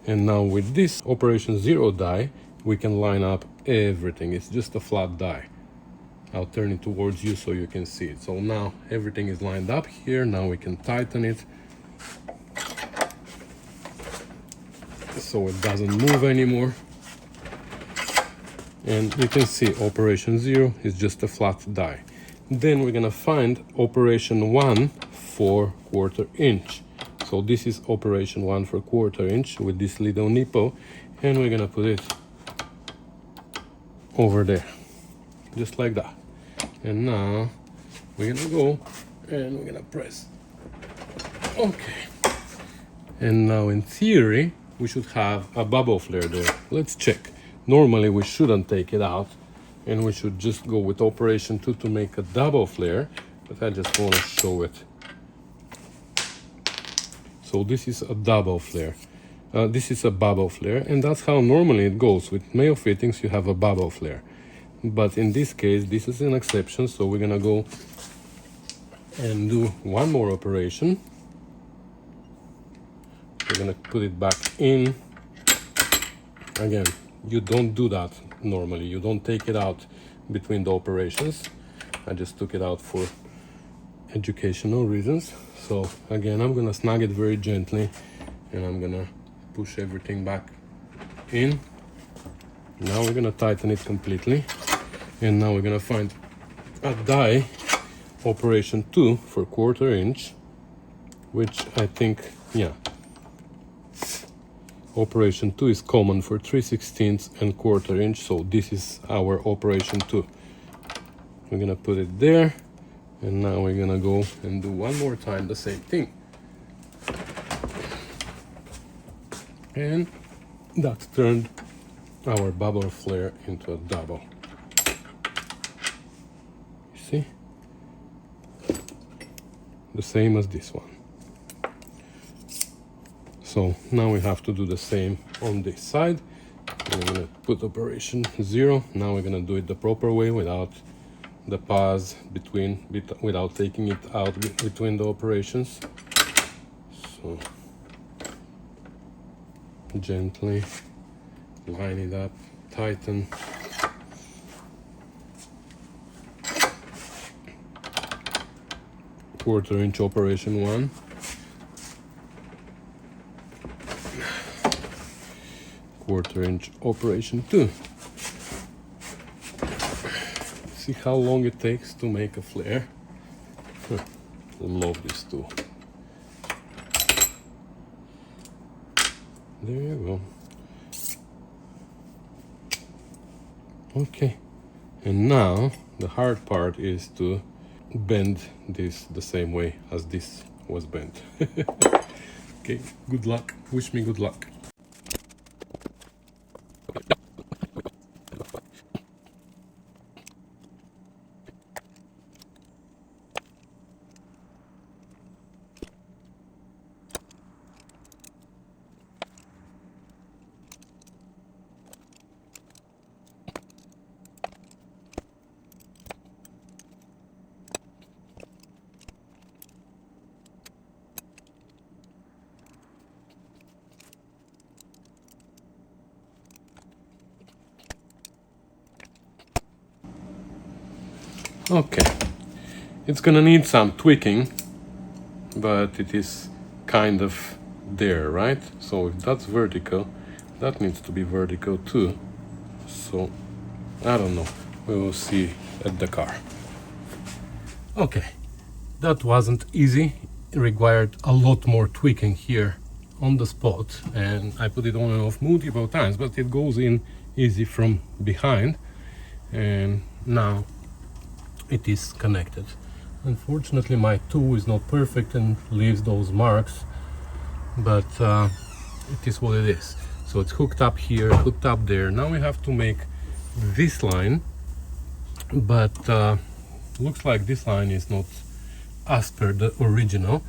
And now with this operation 0 die, we can line up everything. It's just a flat die. I'll turn it towards you so you can see it. So now everything is lined up here. Now we can tighten it so it doesn't move anymore. And you can see operation 0 is just a flat die. Then we're gonna find operation 1 for 1/4 inch. So this is operation 1 for 1/4 inch with this little nipple, and we're gonna put it over there, just like that. And now we're gonna go and we're gonna press. Okay. And now in theory, we should have a bubble flare there. Let's check. Normally we shouldn't take it out, and we should just go with operation 2 to make a double flare, but I just want to show it. So this is a double flare. This is a bubble flare, and that's how normally it goes. With male fittings you have a bubble flare, but in this case this is an exception. So we're gonna go and do one more operation. We're gonna put it back in. Again, you don't do that normally. You don't take it out between the operations. I just took it out for educational reasons. So again, I'm gonna snug it very gently, and I'm gonna push everything back in. Now we're gonna tighten it completely, and now we're gonna find a die, operation 2 for 1/4 inch, which I think, yeah, operation 2 is common for 3/16 and 1/4 inch, so this is our operation 2. We're gonna put it there, and now we're gonna go and do one more time the same thing. And that turned our bubble flare into a double. You see? The same as this one. So now we have to do the same on this side. We're gonna put operation 0. Now we're gonna do it the proper way without the pause without taking it out between the operations. So gently line it up, tighten. Quarter inch operation 1. Quarter inch operation 2. See how long it takes to make a flare. I love this tool. There you go. Okay, And now the hard part is to bend this the same way as this was bent. Okay, good luck. Wish me good luck. Okay, it's gonna need some tweaking, but it is kind of there, right? So if that's vertical, that needs to be vertical too. So I don't know, we will see at the car. Okay, that wasn't easy. It required a lot more tweaking here on the spot, and I put it on and off multiple times, but it goes in easy from behind, and now it is connected. Unfortunately, my tool is not perfect and leaves those marks, but it is what it is. So it's hooked up here, hooked up there. Now we have to make this line, but looks like this line is not as per the original.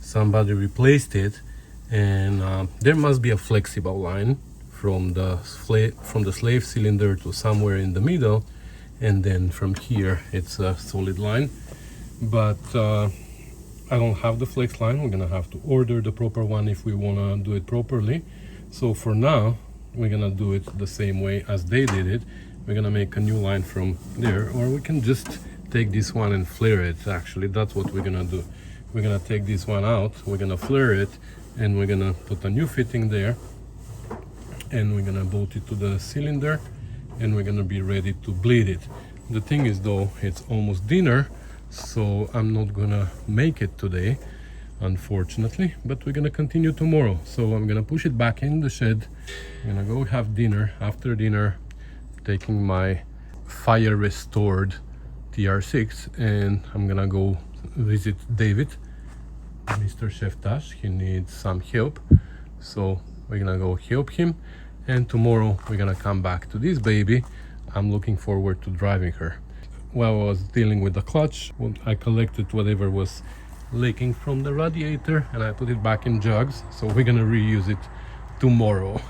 Somebody replaced it, and there must be a flexible line from the slave cylinder to somewhere in the middle, and then from here it's a solid line. But I don't have the flex line. We're gonna have to order the proper one if we wanna do it properly. So for now we're gonna do it the same way as they did it. We're gonna make a new line from there, or we can just take this one and flare it. Actually, that's what we're gonna do. We're gonna take this one out, we're gonna flare it, and we're gonna put a new fitting there, and we're gonna bolt it to the cylinder, and we're gonna be ready to bleed it. The thing is though, it's almost dinner, so I'm not gonna make it today, unfortunately, but we're gonna continue tomorrow. So I'm gonna push it back in the shed. I'm gonna go have dinner. After dinner, taking my fire restored TR6, and I'm gonna go visit David, Mr. Chef Tash. He needs some help, so we're gonna go help him, and tomorrow we're gonna come back to this baby. I'm looking forward to driving her. While I was dealing with the clutch, I collected whatever was leaking from the radiator and I put it back in jugs, so we're gonna reuse it tomorrow.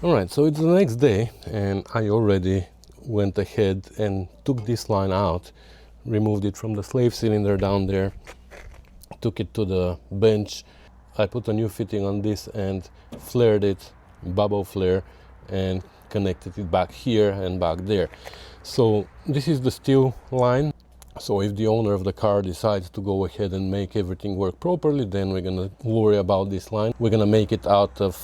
All right, so it's the next day, and I already went ahead and took this line out, removed it from the slave cylinder down there, took it to the bench. I put a new fitting on this and flared it, bubble flare, and connected it back here and back there. So this is the steel line. So if the owner of the car decides to go ahead and make everything work properly, then we're gonna worry about this line. We're gonna make it out of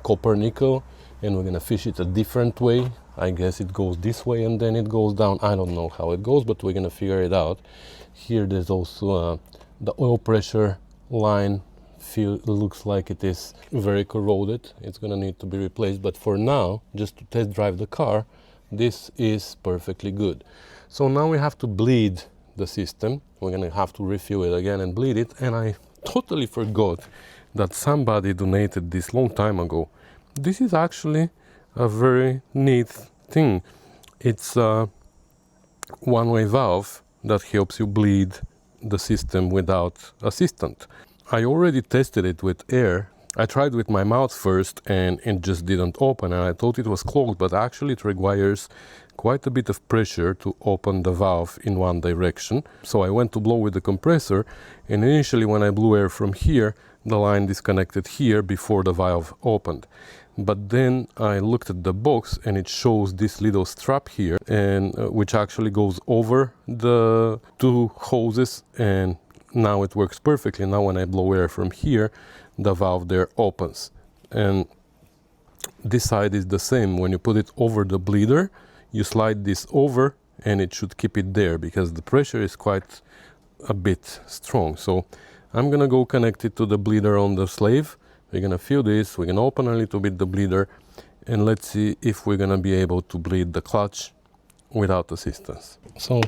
copper nickel, and we're gonna fish it a different way. I guess it goes this way and then it goes down. I don't know how it goes, but we're gonna figure it out. Here there's also the oil pressure line. Looks like it is very corroded. It's gonna need to be replaced, but for now, just to test drive the car, this is perfectly good. So now we have to bleed the system. We're gonna have to refill it again and bleed it, and I totally forgot that somebody donated this long time ago. This is actually a very neat thing. It's a one-way valve that helps you bleed the system without assistant. I already tested it with air. I tried with my mouth first and it just didn't open, and I thought it was clogged, but actually it requires quite a bit of pressure to open the valve in one direction. So I went to blow with the compressor, and initially when I blew air from here, the line disconnected here before the valve opened. But then I looked at the box and it shows this little strap here, and which actually goes over the two hoses, and now it works perfectly. Now when I blow air from here, the valve there opens. And this side is the same. When you put it over the bleeder, you slide this over and it should keep it there because the pressure is quite a bit strong. So I'm gonna go connect it to the bleeder on the slave. We're gonna fill this, we're gonna open a little bit the bleeder, and let's see if we're gonna be able to bleed the clutch without assistance. So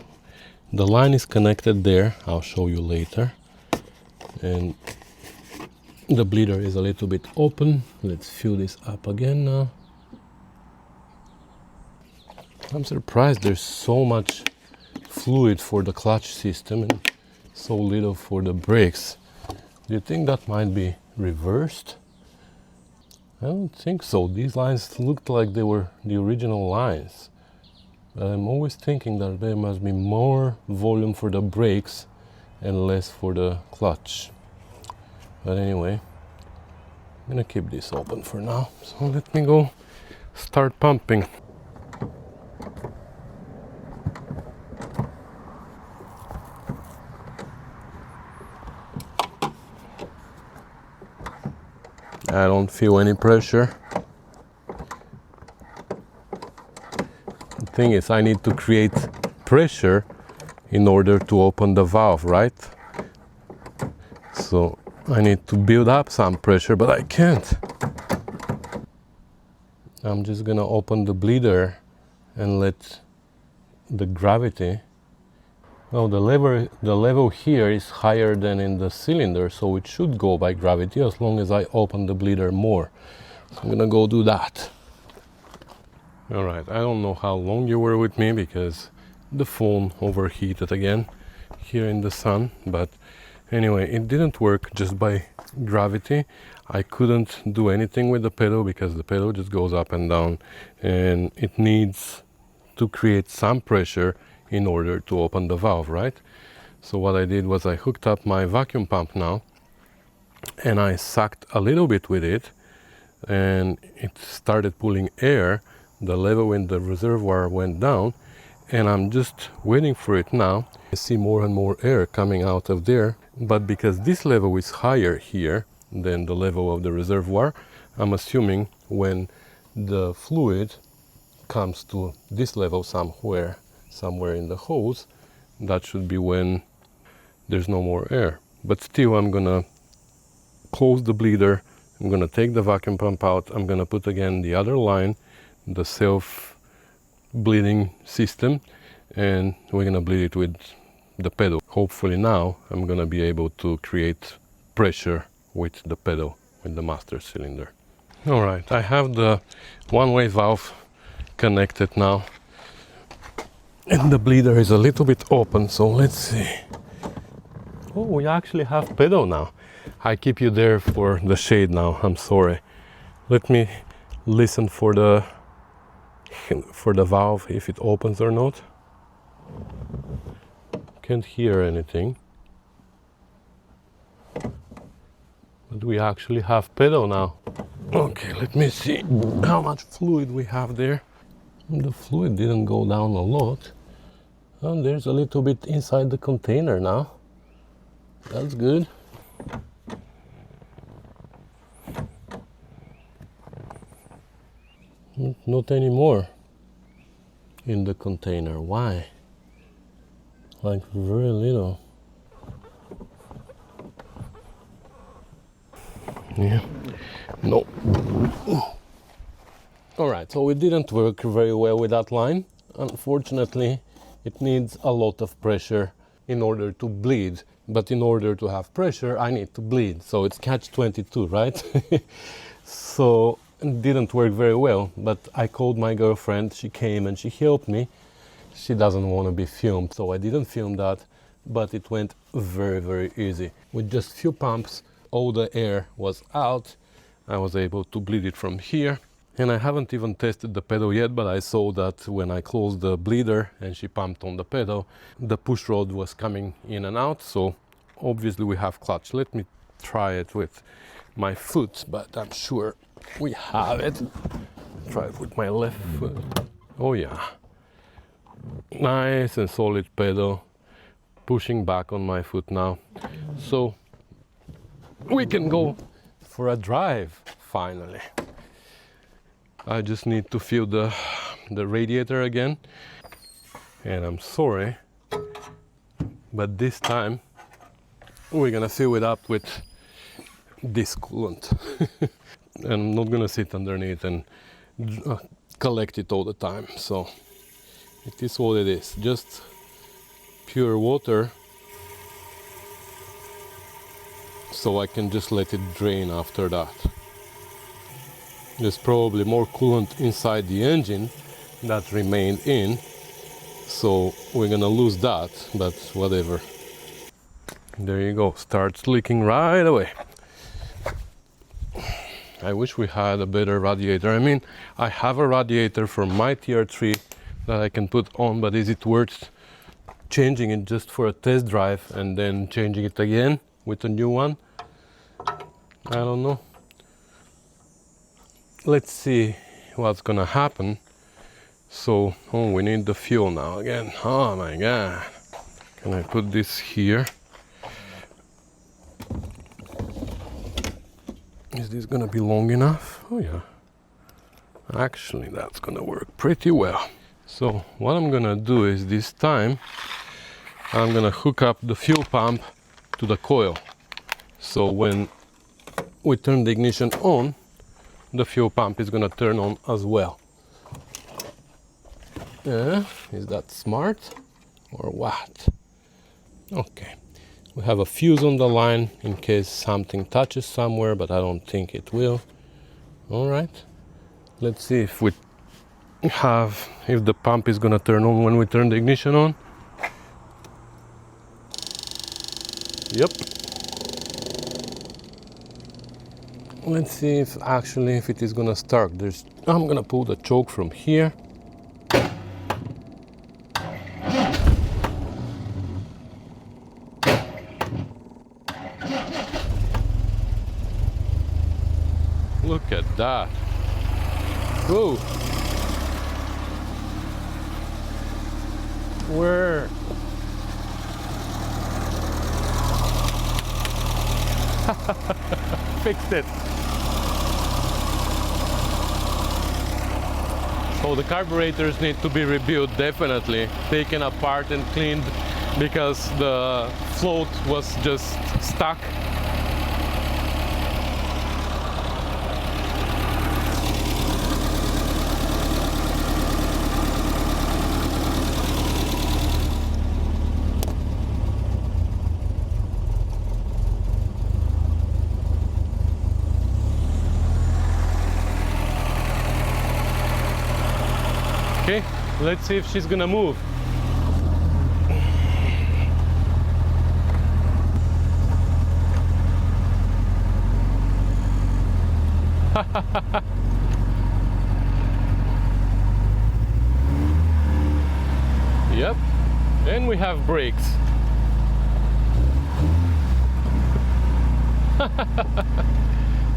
the line is connected there, I'll show you later, and the bleeder is a little bit open. Let's fill this up again now. I'm surprised there's so much fluid for the clutch system and so little for the brakes. Do you think that might be reversed? I don't think so. These lines looked like they were the original lines. But I'm always thinking that there must be more volume for the brakes and less for the clutch. But anyway, I'm gonna keep this open for now. So let me go start pumping. I don't feel any pressure. The thing is, I need to create pressure in order to open the valve, right? So I need to build up some pressure, but I can't. I'm just gonna open the bleeder and let the gravity. Well, the level here is higher than in the cylinder, so it should go by gravity as long as I open the bleeder more. So I'm gonna go do that. All right, I don't know how long you were with me because the phone overheated again here in the sun, but anyway, it didn't work just by gravity. I couldn't do anything with the pedal because the pedal just goes up and down, and it needs to create some pressure in order to open the valve, right? So what I did was I hooked up my vacuum pump now, and I sucked a little bit with it, and it started pulling air. The level in the reservoir went down, and I'm just waiting for it now. I see more and more air coming out of there, but because this level is higher here than the level of the reservoir, I'm assuming when the fluid comes to this level somewhere in the hose, that should be when there's no more air. But still, I'm gonna close the bleeder, I'm gonna take the vacuum pump out, I'm gonna put again the other line, the self-bleeding system, and we're gonna bleed it with the pedal. Hopefully now I'm gonna be able to create pressure with the pedal, with the master cylinder. All right, I have the one-way valve connected now, and the bleeder is a little bit open, so let's see. Oh, we actually have pedal now. I keep you there for the shade now, I'm sorry. Let me listen for the valve, if it opens or not. Can't hear anything. But we actually have pedal now. Okay, let me see how much fluid we have there. The fluid didn't go down a lot. And there's a little bit inside the container now. That's good. Not anymore in the container. Why? Like very little. Yeah. No. Alright, so it didn't work very well with that line. Unfortunately, it needs a lot of pressure in order to bleed. But in order to have pressure, I need to bleed. So it's catch-22, right? So it didn't work very well. But I called my girlfriend, she came and she helped me. She doesn't want to be filmed, so I didn't film that. But it went very, very easy. With just few pumps, all the air was out. I was able to bleed it from here. And I haven't even tested the pedal yet, but I saw that when I closed the bleeder and she pumped on the pedal, the push rod was coming in and out. So obviously we have clutch. Let me try it with my foot, but I'm sure we have it. Try it with my left foot. Oh yeah. Nice and solid pedal. Pushing back on my foot now. So we can go for a drive finally. I just need to fill the radiator again, and I'm sorry, but this time we're gonna fill it up with this coolant. And I'm not gonna sit underneath and collect it all the time, so it is what it is, just pure water, so I can just let it drain after that. There's probably more coolant inside the engine that remained in, so we're gonna lose that, but whatever. There you go, starts leaking right away. I wish we had a better radiator. I mean, I have a radiator from my TR3 that I can put on, but is it worth changing it just for a test drive and then changing it again with a new one? I don't know. Let's see what's gonna happen. So, oh, we need the fuel now again. Oh my god. Can I put this here? Is this gonna be long enough? Oh yeah. Actually, that's gonna work pretty well. So what I'm gonna do is this time I'm gonna hook up the fuel pump to the coil. So when we turn the ignition on, the fuel pump is gonna turn on as well. Is that smart or what? Okay. We have a fuse on the line in case something touches somewhere, but I don't think it will. All right. Let's see if the pump is gonna turn on when we turn the ignition on. Yep. Let's see if it is gonna start. I'm gonna pull the choke from here. Look at that. Whoa. Where? Fixed it. So the carburetors need to be rebuilt, definitely. Taken apart and cleaned because the float was just stuck. Okay, let's see if she's gonna move. Yep, and we have brakes.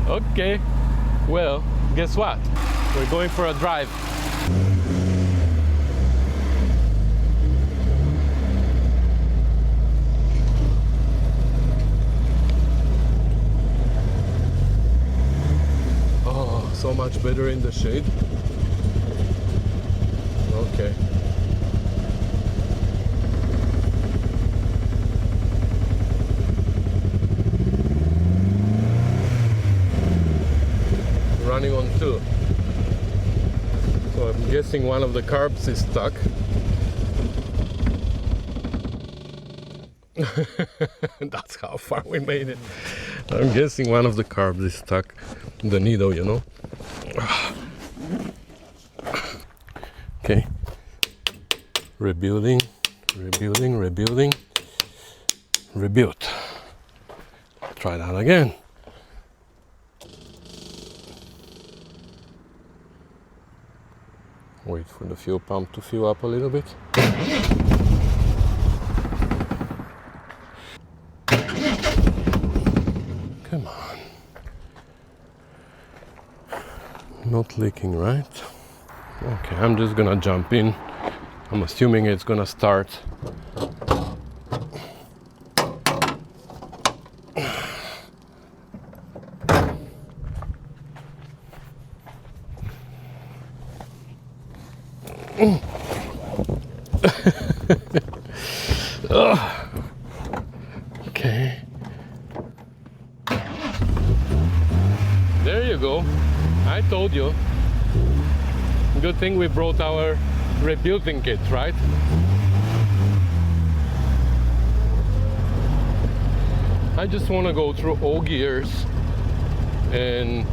Okay, well, guess what? We're going for a drive. So much better in the shade. Okay. Running on 2. So I'm guessing one of the carbs is stuck. That's how far we made it. I'm guessing one of the carbs is stuck. The needle, you know. Okay. Rebuilding, rebuilding, rebuilding, rebuild. Try that again. Wait for the fuel pump to fill up a little bit. Come on. Not leaking, right? Okay, I'm just gonna jump in. I'm assuming it's gonna start. Okay. There you go. I told you. Good thing we brought our rebuilding it, right? I just want to go through all gears and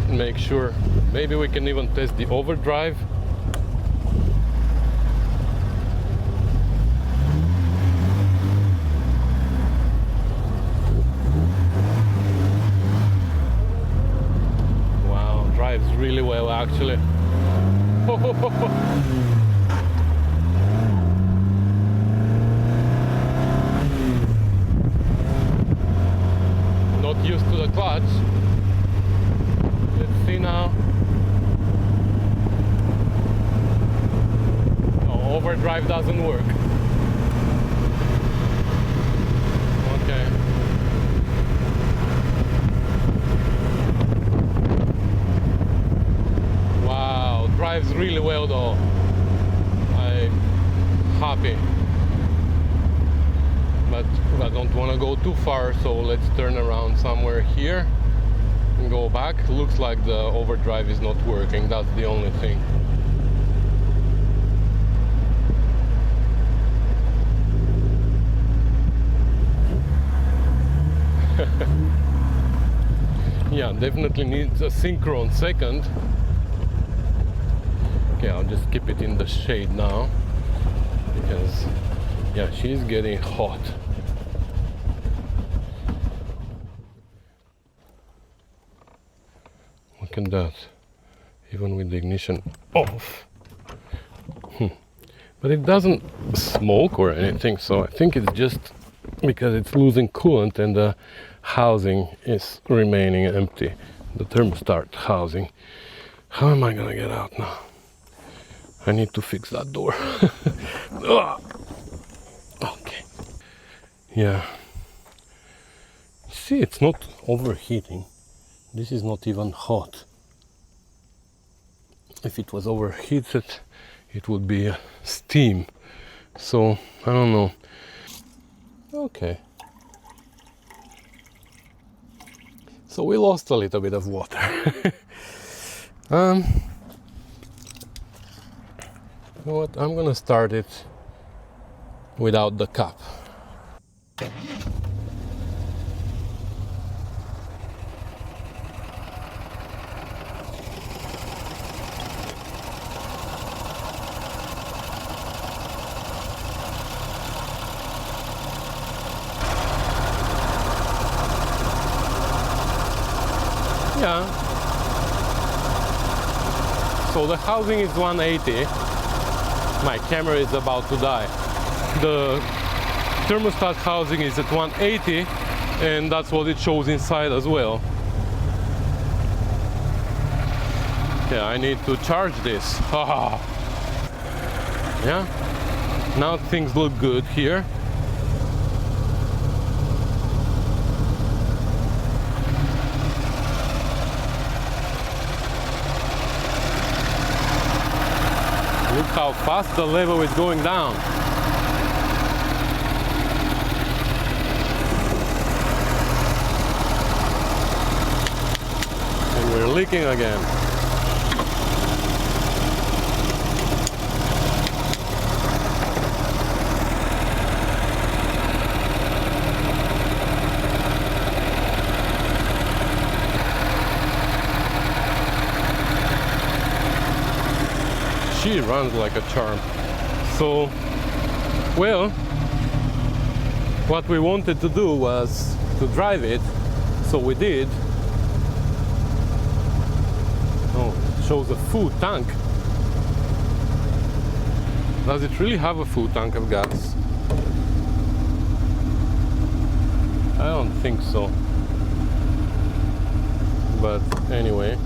make sure. Maybe we can even test the overdrive. Wow, drives really well actually. Not used to the clutch. Let's see now. No, overdrive doesn't work. Okay. Wow, drives really well though. I'm happy. But I don't want to go too far, so let's turn around somewhere here and go back. Looks like the overdrive is not working, that's the only thing. Yeah, definitely needs a synchro on second. Okay, I'll just keep it in the shade now because yeah, she's getting hot. Look at that, even with the ignition off. But it doesn't smoke or anything, so I think it's just because it's losing coolant and the housing is remaining empty. The thermostat housing. How am I gonna get out now? I need to fix that door. Okay. Yeah. See, it's not overheating. This is not even hot. If it was overheated, it would be steam. So, I don't know. Okay. So we lost a little bit of water. You know what? I'm gonna start it without the cap. Yeah. So the housing is 180. My camera is about to die. The thermostat housing is at 180 and that's what it shows inside as well. Yeah, I need to charge this. Yeah, now things look good here. Look how fast the level is going down. And we're leaking again. She runs like a charm. So, well, what we wanted to do was to drive it, so we did. Oh, it shows a full tank. Does it really have a full tank of gas? I don't think so. But anyway,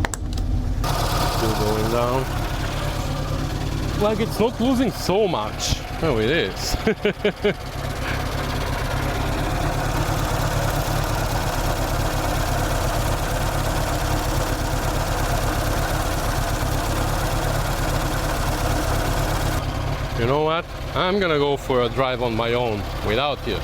still going down. Like it's not losing so much. Oh, it is. You know what? I'm gonna go for a drive on my own without you.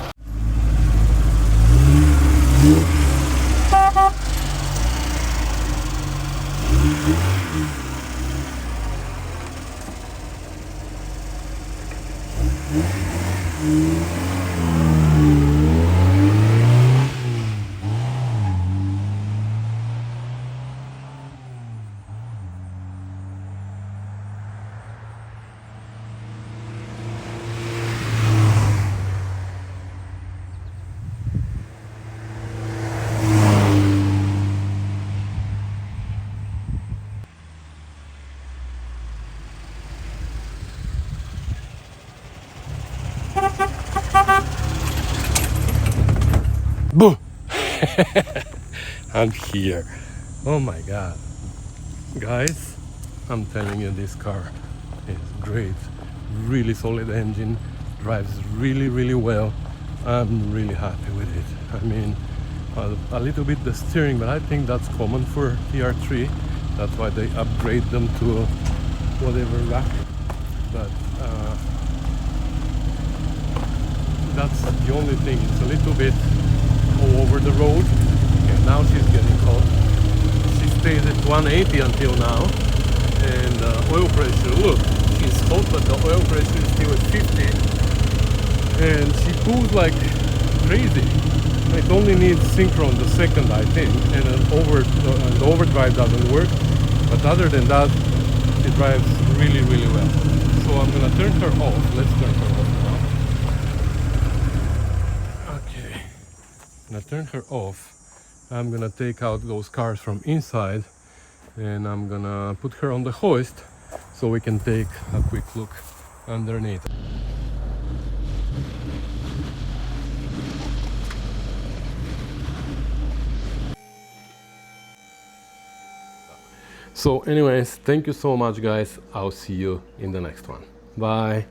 I'm here. Oh my god. Guys, I'm telling you, this car is great. Really solid engine, drives really well. I'm really happy with it. I mean, a little bit the steering, but I think that's common for TR3. That's why they upgrade them to whatever rack. But that's the only thing. It's a little bit all over the road. Okay, now she's getting hot. She stays at 180 until now. And oil pressure, look, she's hot, but the oil pressure is still at 50. And she pulls like crazy. It only needs synchron the second, I think, and the overdrive doesn't work. But other than that, she drives really well. So I'm gonna turn her off. Let's turn her off now. Okay, I'm gonna turn her off. I'm gonna take out those cars from inside, and I'm gonna put her on the hoist so we can take a quick look underneath. So anyways, thank you so much guys. I'll see you in the next one. Bye.